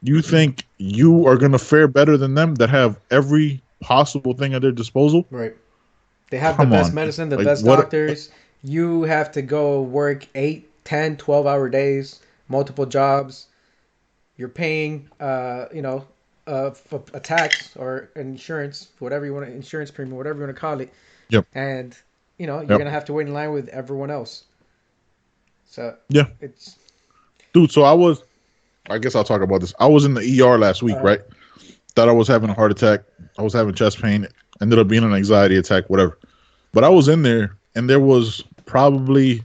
You think you are gonna fare better than them that have every possible thing at their disposal? Right. They have Come the best on. medicine, the Like, best what- doctors. You have to go work 8, 10, 12-hour days, multiple jobs. You're paying, for a tax or an insurance, whatever you want, insurance premium, whatever you want to call it, Yep. and you're Yep. gonna have to wait in line with everyone else. So Yeah. it's Dude, I guess I'll talk about this. I was in the ER last week, right? Thought I was having a heart attack. I was having chest pain. Ended up being an anxiety attack, whatever. But I was in there, and there was probably,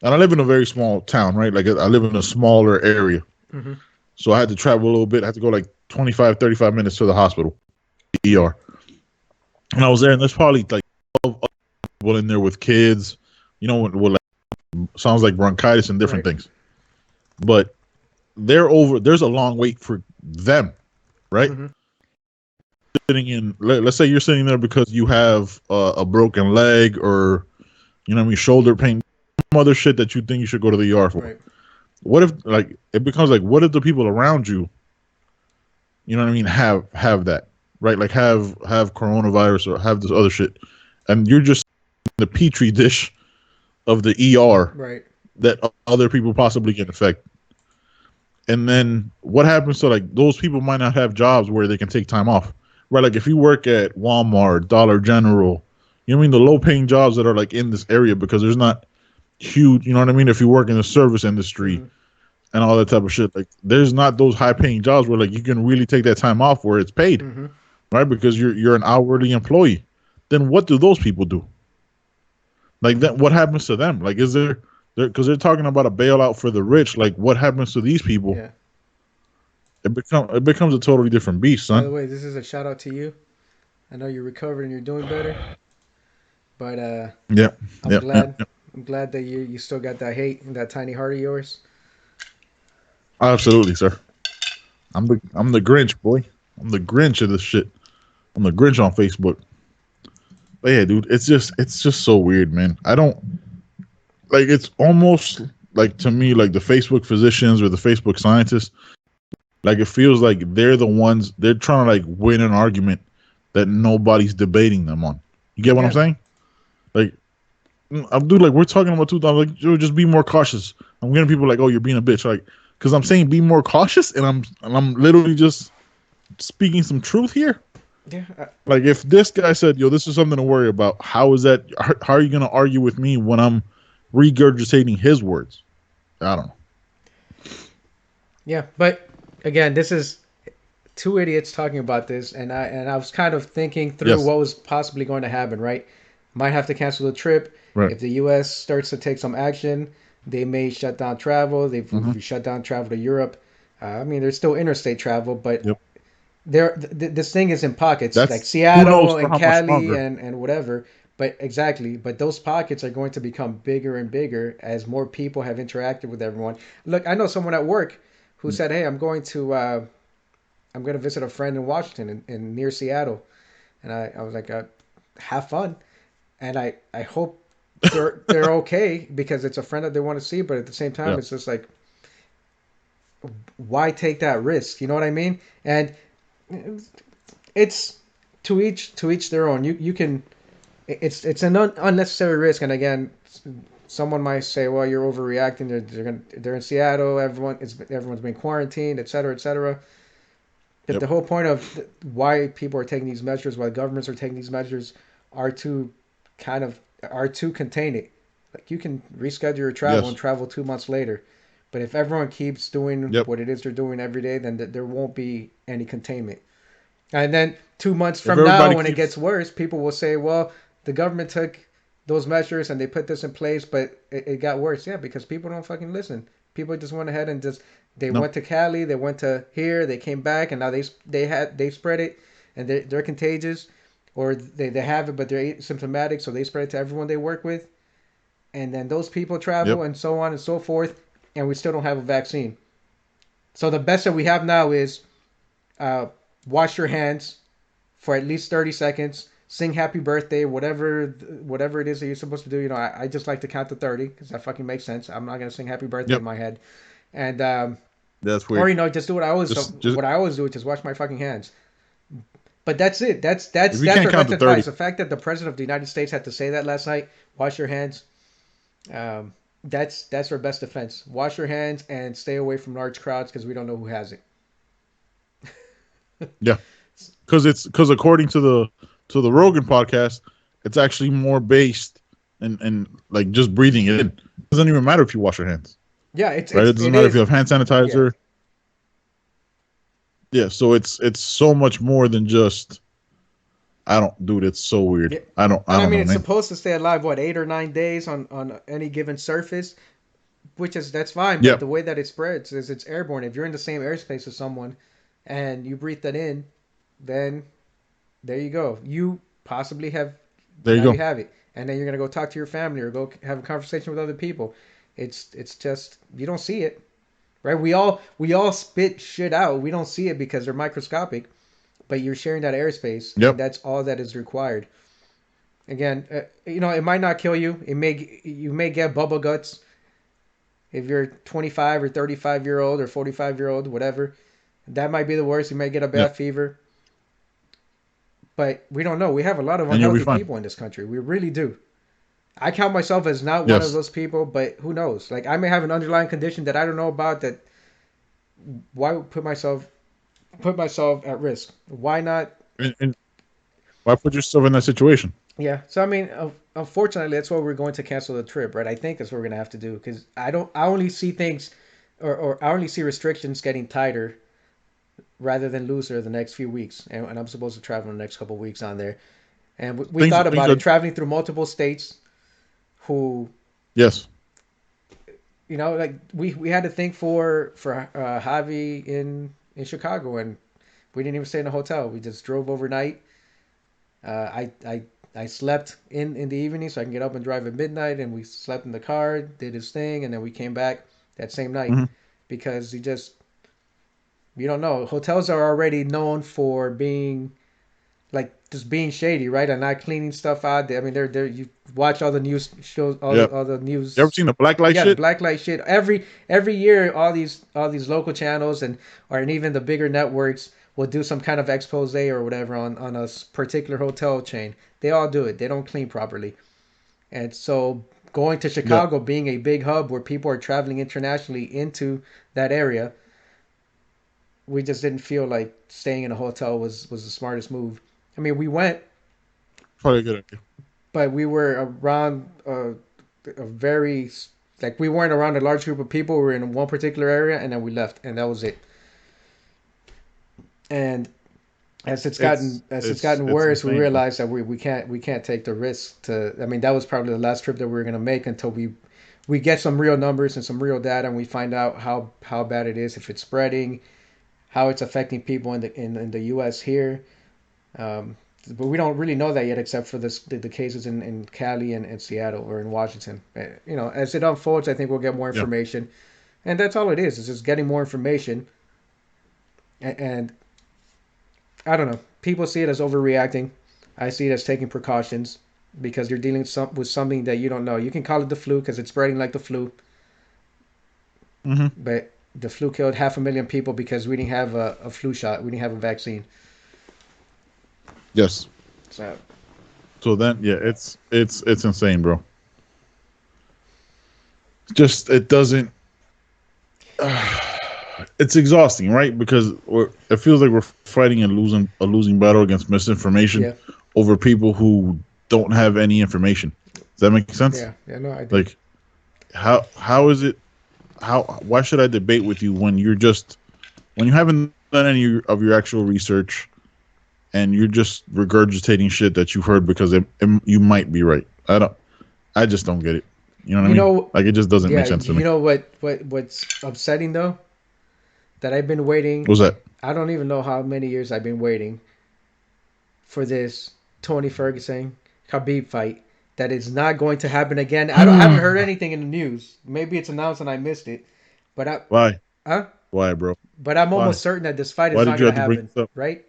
and I live in a very small town, right? Like I live in a smaller area. Mhm. So I had to travel a little bit. I had to go like 25, 35 minutes to the hospital, ER. And I was there, and there's probably like 12 other people in there with kids, with like, sounds like bronchitis and different Right. things. But there's a long wait for them, right? Mhm. Sitting in, let's say you're sitting there because you have a broken leg or, shoulder pain, some other shit that you think you should go to the ER for. Right. What if, like, it becomes like, what if the people around you, you know what I mean, have that, right? Like have coronavirus or have this other shit, and you're just in the petri dish of the ER Right. that other people possibly get infected. And then what happens to, like, those people might not have jobs where they can take time off, right? Like if you work at Walmart, Dollar General, you know what I mean, the low paying jobs that are like in this area because there's not huge, you know what I mean? If you work in the service industry Mhm. and all that type of shit, like there's not those high paying jobs where like you can really take that time off where it's paid, Mhm. right? Because you're an hourly employee. Then what do those people do? Like that, what happens to them? Like, is there because they're talking about a bailout for the rich? Like, what happens to these people? Yeah. It becomes a totally different beast, By the son. way, this is a shout out to you. I know you're recovered and you're doing better, but Yep, I'm yep, yep, glad. yep. I'm glad that you still got that hate and that tiny heart of yours. Absolutely, sir. I'm the Grinch, boy. I'm the Grinch of this shit. I'm the Grinch on Facebook. But yeah, dude, it's just so weird, man. I don't like. It's almost like, to me, like the Facebook physicians or the Facebook scientists. Like it feels like they're the ones, they're trying to like win an argument that nobody's debating them on. You get what I'm Yeah. saying? Like, I'm dude, like we're talking about 2000. Like, yo, just be more cautious. I'm getting people like, oh, you're being a bitch, like, because I'm saying be more cautious, and I'm literally just speaking some truth here. Yeah. Like, if this guy said, yo, this is something to worry about, how is that? How are you going to argue with me when I'm regurgitating his words? I don't know. Yeah. But again, this is two idiots talking about this, and I was kind of thinking through Yes. what was possibly going to happen. Right, might have to cancel the trip Right. if the U.S. starts to take some action. They may shut down travel. They've Mm-hmm. shut down travel to Europe. I mean, there's still interstate travel, but Yep. this thing is in pockets like That's who knows Seattle for and how much Cali longer. and whatever. But exactly, but those pockets are going to become bigger and bigger as more people have interacted with everyone. Look, I know someone at work who said, "Hey, I'm going to visit a friend in Washington in near Seattle," and I was like, "Have fun," and I hope they're okay because it's a friend that they want to see, but at the same time, Yeah. it's just like, why take that risk? You know what I mean? And it's to each their own. You can it's an unnecessary risk, and again, someone might say, well, you're overreacting. They're in Seattle. Everyone's been quarantined, et cetera, et cetera. But Yep. the whole point of why people are taking these measures, why governments are taking these measures, are to are to contain it. Like you can reschedule your travel and Yes. travel 2 months later, but if everyone keeps doing Yep. what it is they're doing every day, then there won't be any containment. And then 2 months If from now, everybody when it keeps, gets worse, people will say, well, the government took those measures and they put this in place, but it got worse. Yeah, because people don't fucking listen. People just went ahead and they no, went to Cali, they went to here, they came back, and now they spread it, and they're contagious, or they have it but they're asymptomatic, so they spread it to everyone they work with, and then those people yep, travel and so on and so forth, and we still don't have a vaccine. So the best that we have now is uh, wash your hands for at least 30 seconds, sing happy birthday, whatever it is that you're supposed to do. I just like to count to 30 because that fucking makes sense. I'm not gonna sing happy birthday in yep. my head, and That's or weird. just do what I always Just what I always do, is just wash my fucking hands. But that's it. That's if that's you that's can't our count best to advice. 30, The fact that the president of the United States had to say that last night, wash your hands. That's our best defense. Wash your hands and stay away from large crowds because we don't know who has it. Yeah, because according to the Rogan podcast, it's actually more based and like just breathing it in. It doesn't even matter if you wash your hands, Yeah, right? It doesn't matter if you have hand sanitizer. Yeah, so it's so much more than just. I don't, dude. It's so weird. Yeah. I don't And I mean, know, it's man. supposed to stay alive, what, 8 or 9 days on any given surface, that's fine. But Yep. the way that it spreads is it's airborne. If you're in the same airspace as someone, and you breathe that in, then there you go. You possibly have There you now go. you have it, and then you're gonna go talk to your family or go have a conversation with other people. It's just you don't see it, right? We all spit shit out. We don't see it because they're microscopic, but you're sharing that airspace, and Yep. that's all that is required. Again, it might not kill you. You may get bubble guts if you're 25 or 35-year-old or 45-year-old, whatever. That might be the worst. You may get a bad Yep. fever, but we don't know. We have a lot of And you'll be unhealthy fine. people in this country. We really do. I count myself as not one of Yes. those people, but who knows? Like I may have an underlying condition that I don't know about. That why put myself at risk? Why not? And why put yourself in that situation? Yeah. So I mean, unfortunately, that's why we're going to cancel the trip, right? I think that's what we're gonna have to do because I don't. I only see things, or I only see restrictions getting tighter rather than looser the next few weeks, and I'm supposed to travel in the next couple of weeks on there. And we thought Things about are, it, traveling through multiple states. Who yes. like we had to think for Javi in Chicago, and we didn't even stay in a hotel. We just drove overnight. I slept in the evening so I can get up and drive at midnight, and we slept in the car, did his thing, and then we came back that same night Mhm. because you don't know. Hotels are already known for being like just being shady, right? And not cleaning stuff out. I mean, they're you watch all the news shows, Yep. all the You ever news. seen the black light Yeah, the shit? black light shit. Every year, all these local channels and even the bigger networks will do some kind of expose or whatever on a particular hotel chain. They all do it. They don't clean properly, and so going to Yep. Chicago, being a big hub where people are traveling internationally into that area, we just didn't feel like staying in a hotel was the smartest move. I mean, we went, Probably a good idea. but we were around a very like we weren't around a large group of people. We were in one particular area, and then we left, and that was it. And as it's gotten It's worse, we insane. realized that we can't take the risk to. I mean, that was probably the last trip that we were gonna make until we get some real numbers and some real data, and we find out how bad it is, if it's spreading, how it's affecting people in the U.S. here. Um, but we don't really know that yet, except for the cases in Cali and Seattle or in Washington. As it unfolds, I think we'll get more Yeah. information, and that's all it is. It's just getting more information, and I don't know. People see it as overreacting. I see it as taking precautions because you're dealing with something that you don't know. You can call it the flu because it's spreading like the flu, Hmm. but the flu killed 500,000 people because we didn't have a flu shot. We didn't have a vaccine. Yes. So So then, yeah, it's insane, bro. Just it doesn't. It's exhausting, right? Because it feels like we're fighting a losing battle against misinformation yeah, over people who don't have any information. Does that make sense? yeah, no, I do. Like, how is it? Why should I debate with you when you haven't done any of your actual research and you're just regurgitating shit that you've heard because you might be right? I just don't get it. You know what I mean? Like, it just doesn't make sense to me. You know what's upsetting though? That I've been waiting. What's that? I don't even know how many years I've been waiting for this Tony Ferguson Khabib fight. That is not going to happen again. I haven't heard anything in the news. Maybe it's announced and I missed it. But Why? huh? Why, bro? But I'm Why? almost certain that this fight is Why not did you going to have to bring happen, this up? right?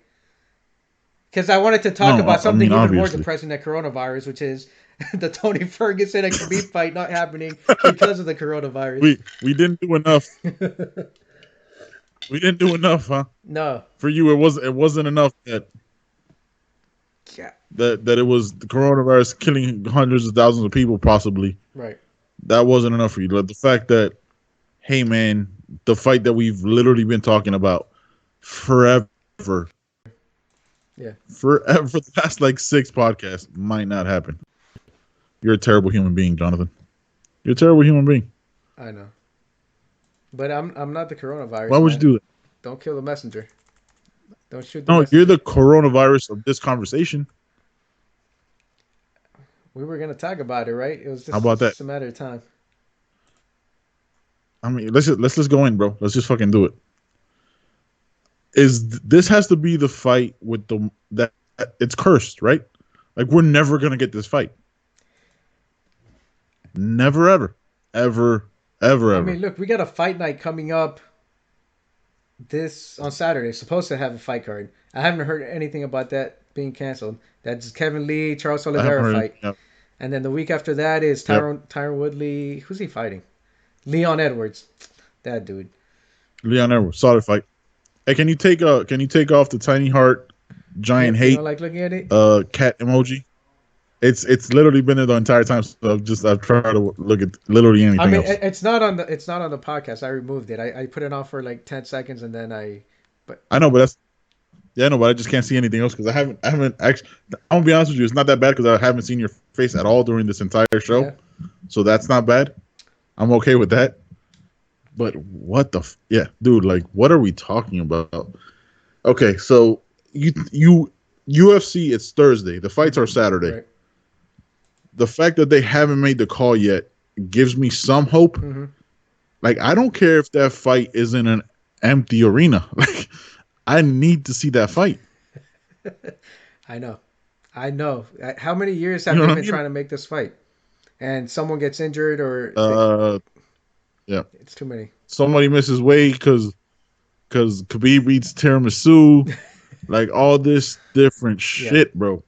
Because I wanted to talk No, about something I mean, even more obviously. depressing than coronavirus, which is the Tony Ferguson and Khabib fight not happening because of the coronavirus. We didn't do enough. We didn't do enough, huh? No. For you, it wasn't enough that Yeah. it was the coronavirus killing hundreds of thousands of people, possibly. Right. That wasn't enough for you. Like, the fact that, hey man, the fight that we've literally been talking about forever Yeah. For the past like 6 podcasts, might not happen. You're a terrible human being, Jonathan. You're a terrible human being. I know. But I'm not the coronavirus. Why would you do that? Don't kill the messenger. Don't shoot the No, messenger. you're the coronavirus of this conversation. We were gonna talk about it, right? It was just, How about that? just a matter of time. I mean, let's just go in, bro. Let's just fucking do it. This has to be the fight with that it's cursed, right? Like we're never gonna get this fight. Never, ever. I mean, look, we got a fight night coming up on Saturday. Supposed to have a fight card. I haven't heard anything about that being canceled. That's Kevin Lee, Charles Oliveira fight. Yep. And then the week after that is Tyron Woodley. Who's he fighting? Leon Edwards. That dude. Leon Edwards, solid fight. Hey, can you take off the tiny heart, giant You hate, don't like looking at it? cat emoji? It's literally been there the entire time. So I've tried to look at literally anything. I mean, else. it's not on the podcast. I removed it. I put it on for like 10 seconds and then I know, but I just can't see anything else because I haven't actually. I'm gonna be honest with you, it's not that bad because I haven't seen your face at all during this entire show, so that's not bad. I'm okay with that. But what the dude? Like, what are we talking about? Okay, so you UFC, it's Thursday. The fights are Saturday. Right. The fact that they haven't made the call yet gives me some hope. Mm-hmm. Like, I don't care if that fight is in an empty arena. Like, I need to see that fight. I know. How many years have they been trying to make this fight? And someone gets injured or yeah, it's too many. Somebody misses weight because Khabib eats tiramisu. Like, all this different shit, bro.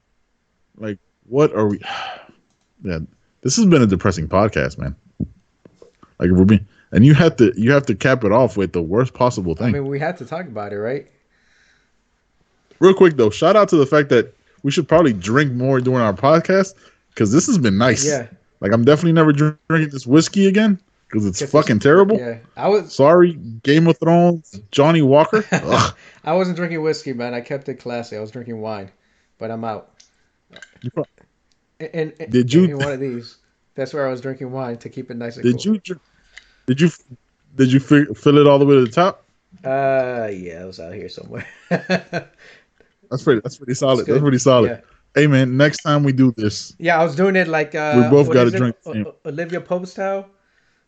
Like, what are we? Yeah, this has been a depressing podcast, man. Like, we're being, and you have to cap it off with the worst possible thing. I mean, we had to talk about it, right? Real quick though, shout out to the fact that we should probably drink more during our podcast because this has been nice. Yeah. Like, I'm definitely never drinking this whiskey again because it's fucking terrible. Yeah, I was sorry, Game of Thrones, Johnny Walker. Ugh. I wasn't drinking whiskey, man. I kept it classy. I was drinking wine, but I'm out. And did you in one of these? That's where I was drinking wine to keep it nice and cool. Did you fill it all the way to the top? Yeah, I was out here somewhere. That's pretty solid. That's pretty solid. Yeah. Hey man, next time we do this. Yeah, I was doing it like we both got to drink. Olivia Pope style,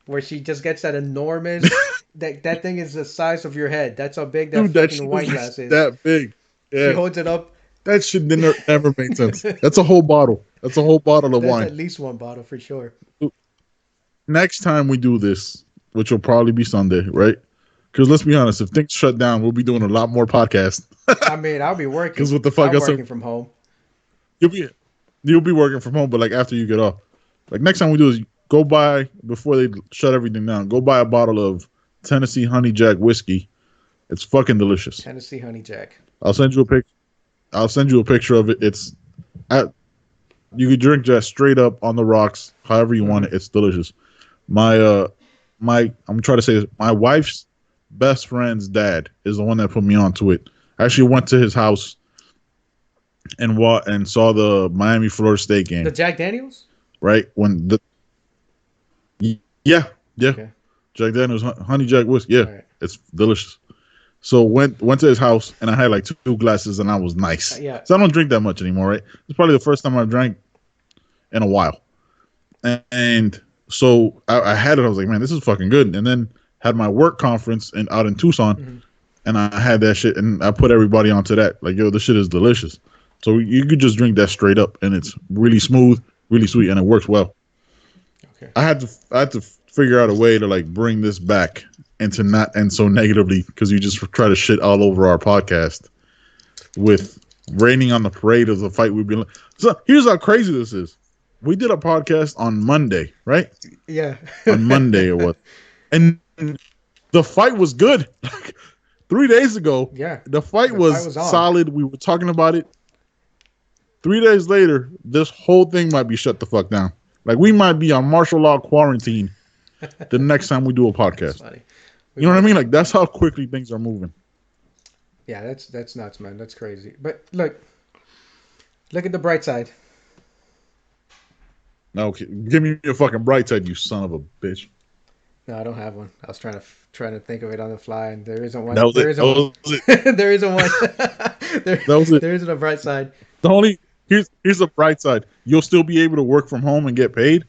where she just gets that enormous. that thing is the size of your head. That's how big that fucking wine glass is. That big. Yeah. She holds it up. That shit never made sense. That's a whole bottle. That's a whole bottle of wine. At least one bottle for sure. Next time we do this, which will probably be Sunday, right? Because let's be honest, if things shut down, we'll be doing a lot more podcasts. I mean, I'll be working. Because what the fuck? I'm working from home. You'll be working from home, but like after you get off. Like next time we do is go buy, before they shut everything down, go buy a bottle of Tennessee Honey Jack whiskey. It's fucking delicious. Tennessee Honey Jack. I'll send you a picture of it. You could drink that straight up on the rocks, however you want it. It's delicious. I'm trying to say this. My wife's best friend's dad is the one that put me onto it. I actually went to his house and saw the Miami Florida State game. The Jack Daniels? Right? Yeah. Okay. Jack Daniels Honey Jack whiskey. Yeah. Right. It's delicious. So went to his house and I had like 2 glasses and I was nice. Yeah. So I don't drink that much anymore, right? It's probably the first time I've drank in a while. And so I had it. I was like, man, this is fucking good. And then had my work conference out in Tucson, and I had that shit, and I put everybody onto that. Like, yo, this shit is delicious. So you could just drink that straight up, and it's really smooth, really sweet, and it works well. Okay. I had to figure out a way to like bring this back and to not end so negatively because you just try to shit all over our podcast with raining on the parade of the fight we've been. So here's how crazy this is. We did a podcast on Monday, right? Yeah. On Monday or what? And the fight was good. 3 days ago, the fight was solid. We were talking about it. 3 days later, this whole thing might be shut the fuck down. Like, we might be on martial law quarantine the next time we do a podcast. You know what I mean? Like, that's how quickly things are moving. Yeah, that's nuts, man. That's crazy. But look, Look at the bright side. No, okay. Give me your fucking bright side, you son of a bitch. No, I don't have one. I was trying to think of it on the fly, and there isn't one. That was There it. isn't That one. was it. There isn't one. That was it. There isn't a bright side. The only here's the bright side. You'll still be able to work from home and get paid.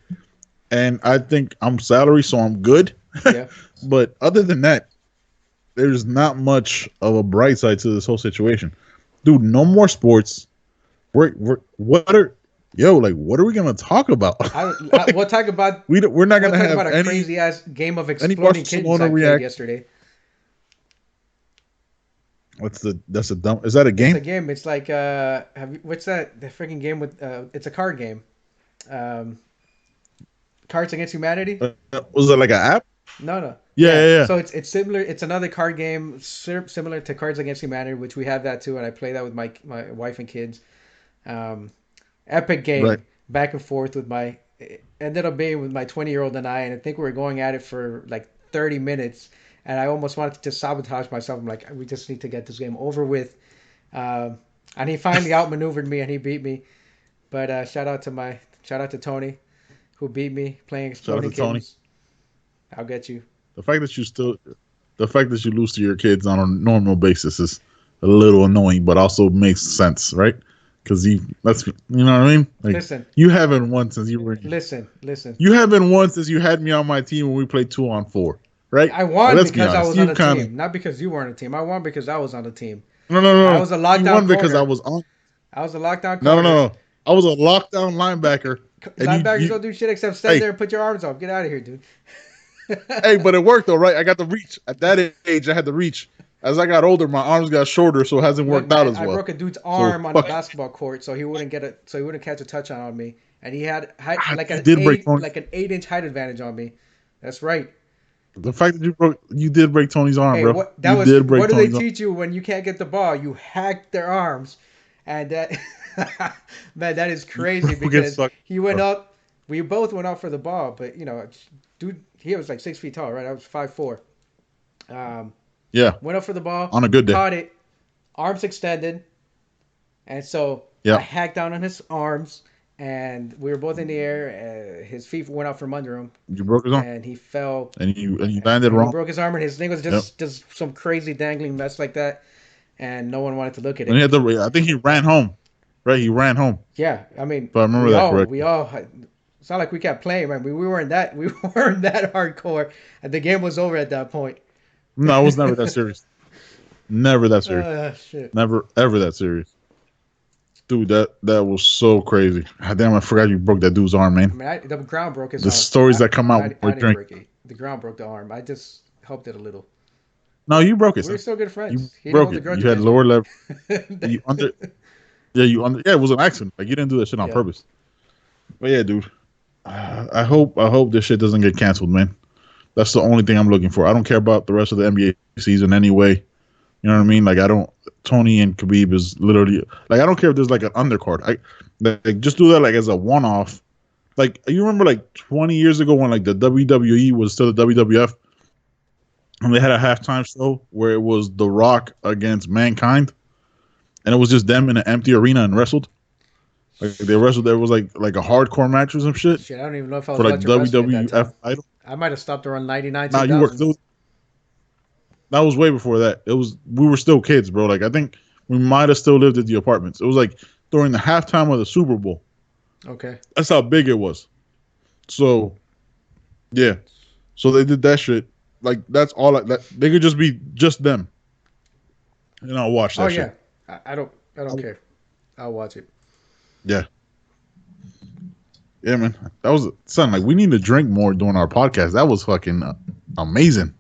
And I think I'm salary, so I'm good. Yeah. But other than that, there's not much of a bright side to this whole situation. Dude, no more sports. What are we gonna talk about? We'll talk about. We're not We'll gonna talk have about a any crazy ass game of any exploding kittens Barcelona I played react. yesterday. That's a dumb. Is that a It's game? a game. It's like what's that? The freaking game with it's a card game. Cards Against Humanity. Was it like an app? No. Yeah. So it's similar. It's another card game similar to Cards Against Humanity, which we have that too, and I play that with my wife and kids. Epic game, Right. back and forth with my. It ended up being with my 20-year-old and I think we were going at it for like 30 minutes, and I almost wanted to just sabotage myself. I'm like, we just need to get this game over with. And he finally outmaneuvered me and he beat me. But shout out to Tony, who beat me playing Exploding Tony. Kittens. I'll get you. The fact that you lose to your kids on a normal basis is a little annoying, but also makes sense, right? Because you know what I mean. Like, Listen. you haven't won since you were. Listen. You haven't won since you had me on my team when we played 2-on-4, right? I won Let's be because I honest. was on the kinda- team, not because you were on the team. I won because I was on the team. No. I was a lockdown You won because corner. I was on. I was a lockdown No. corner. I was a lockdown linebacker. and Linebackers don't do shit except stand Hey. there and put your arms up. Get out of here, dude. Hey, but it worked though, right? I got the reach. At that age, I had the reach. As I got older, my arms got shorter, so it hasn't worked out as well. I broke a dude's arm on a fuck- basketball court, so he wouldn't catch a touchdown on me, and he had like you an did break Tony. 8-inch height advantage on me. That's right. The fact that you did break Tony's arm, Hey, bro. what You did break what do they Tony's arm. teach you when you can't get the ball? You hack their arms, and that man, that is crazy People get because sucked, he went up. We both went up for the ball, but dude, he was like 6 feet tall, right? I was 5'4". Yeah, Went up for the ball on a good day. caught it, arms extended, and so Yeah. I hacked down on his arms, and we were both in the air. His feet went out from under him, You broke his arm, and he fell. and you landed He wrong. broke his arm, and his thing was just some crazy dangling mess like that, and no one wanted to look at And he it. had I think he ran home. Right, he ran home. Yeah, I mean, If I remember that correctly. we all. It's not like we kept playing, man. We weren't that hardcore, and the game was over at that point. No, it was never that serious. Never that serious. Shit. Never ever that serious. Dude, that was so crazy. God damn, I forgot you broke that dude's arm, I man. mean, the ground broke his The arm. stories that come out I when we're didn't drinking. break it. The ground broke the arm. I just helped it a little. No, you broke it. We were son. still good You friends. He didn't broke hold the it. grudge You had against lower level. me. You under. Yeah, it was an accident. Like you didn't do that shit on Yeah. purpose. But yeah, dude. I hope this shit doesn't get canceled, man. That's the only thing I'm looking for. I don't care about the rest of the NBA season anyway. You know what I mean? Like Tony and Khabib is literally like I don't care if there's like an undercard. Like just do that like as a one-off. Like you remember like 20 years ago when like the WWE was still the WWF, and they had a halftime show where it was The Rock against Mankind, and it was just them in an empty arena and wrestled. Like they wrestled. There was like a hardcore match or some shit Shit, I don't even know if I was for like watching wrestling at that WWF time. title. I might have stopped around 99, Nah, 2000. that was way before that. We were still kids, bro. Like I think we might have still lived at the apartments. It was like during the halftime of the Super Bowl. Okay. That's how big it was. So, yeah. So they did that shit. Like that's all. They could just be just them. And I'll watch that Oh shit. yeah. I don't care. I'll watch it. Yeah. Yeah, man. That was son. Like we need to drink more during our podcast. That was fucking amazing.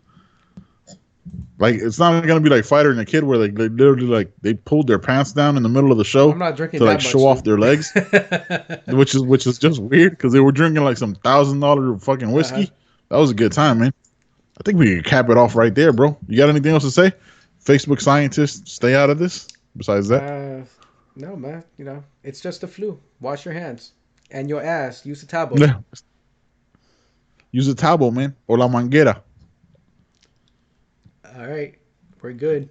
Like it's not gonna be like Fighter and a Kid where like they literally like they pulled their pants down in the middle of the show I'm not drinking to that like much, show off dude. their legs, which is just weird because they were drinking like some $1,000 fucking whiskey. Uh-huh. That was a good time, man. I think we can cap it off right there, bro. You got anything else to say? Facebook scientists, stay out of this. Besides that, No, man. It's just the flu. Wash your hands and your ass. Use the towel. yeah. Use a towel, man, or la manguera. All right, we're good.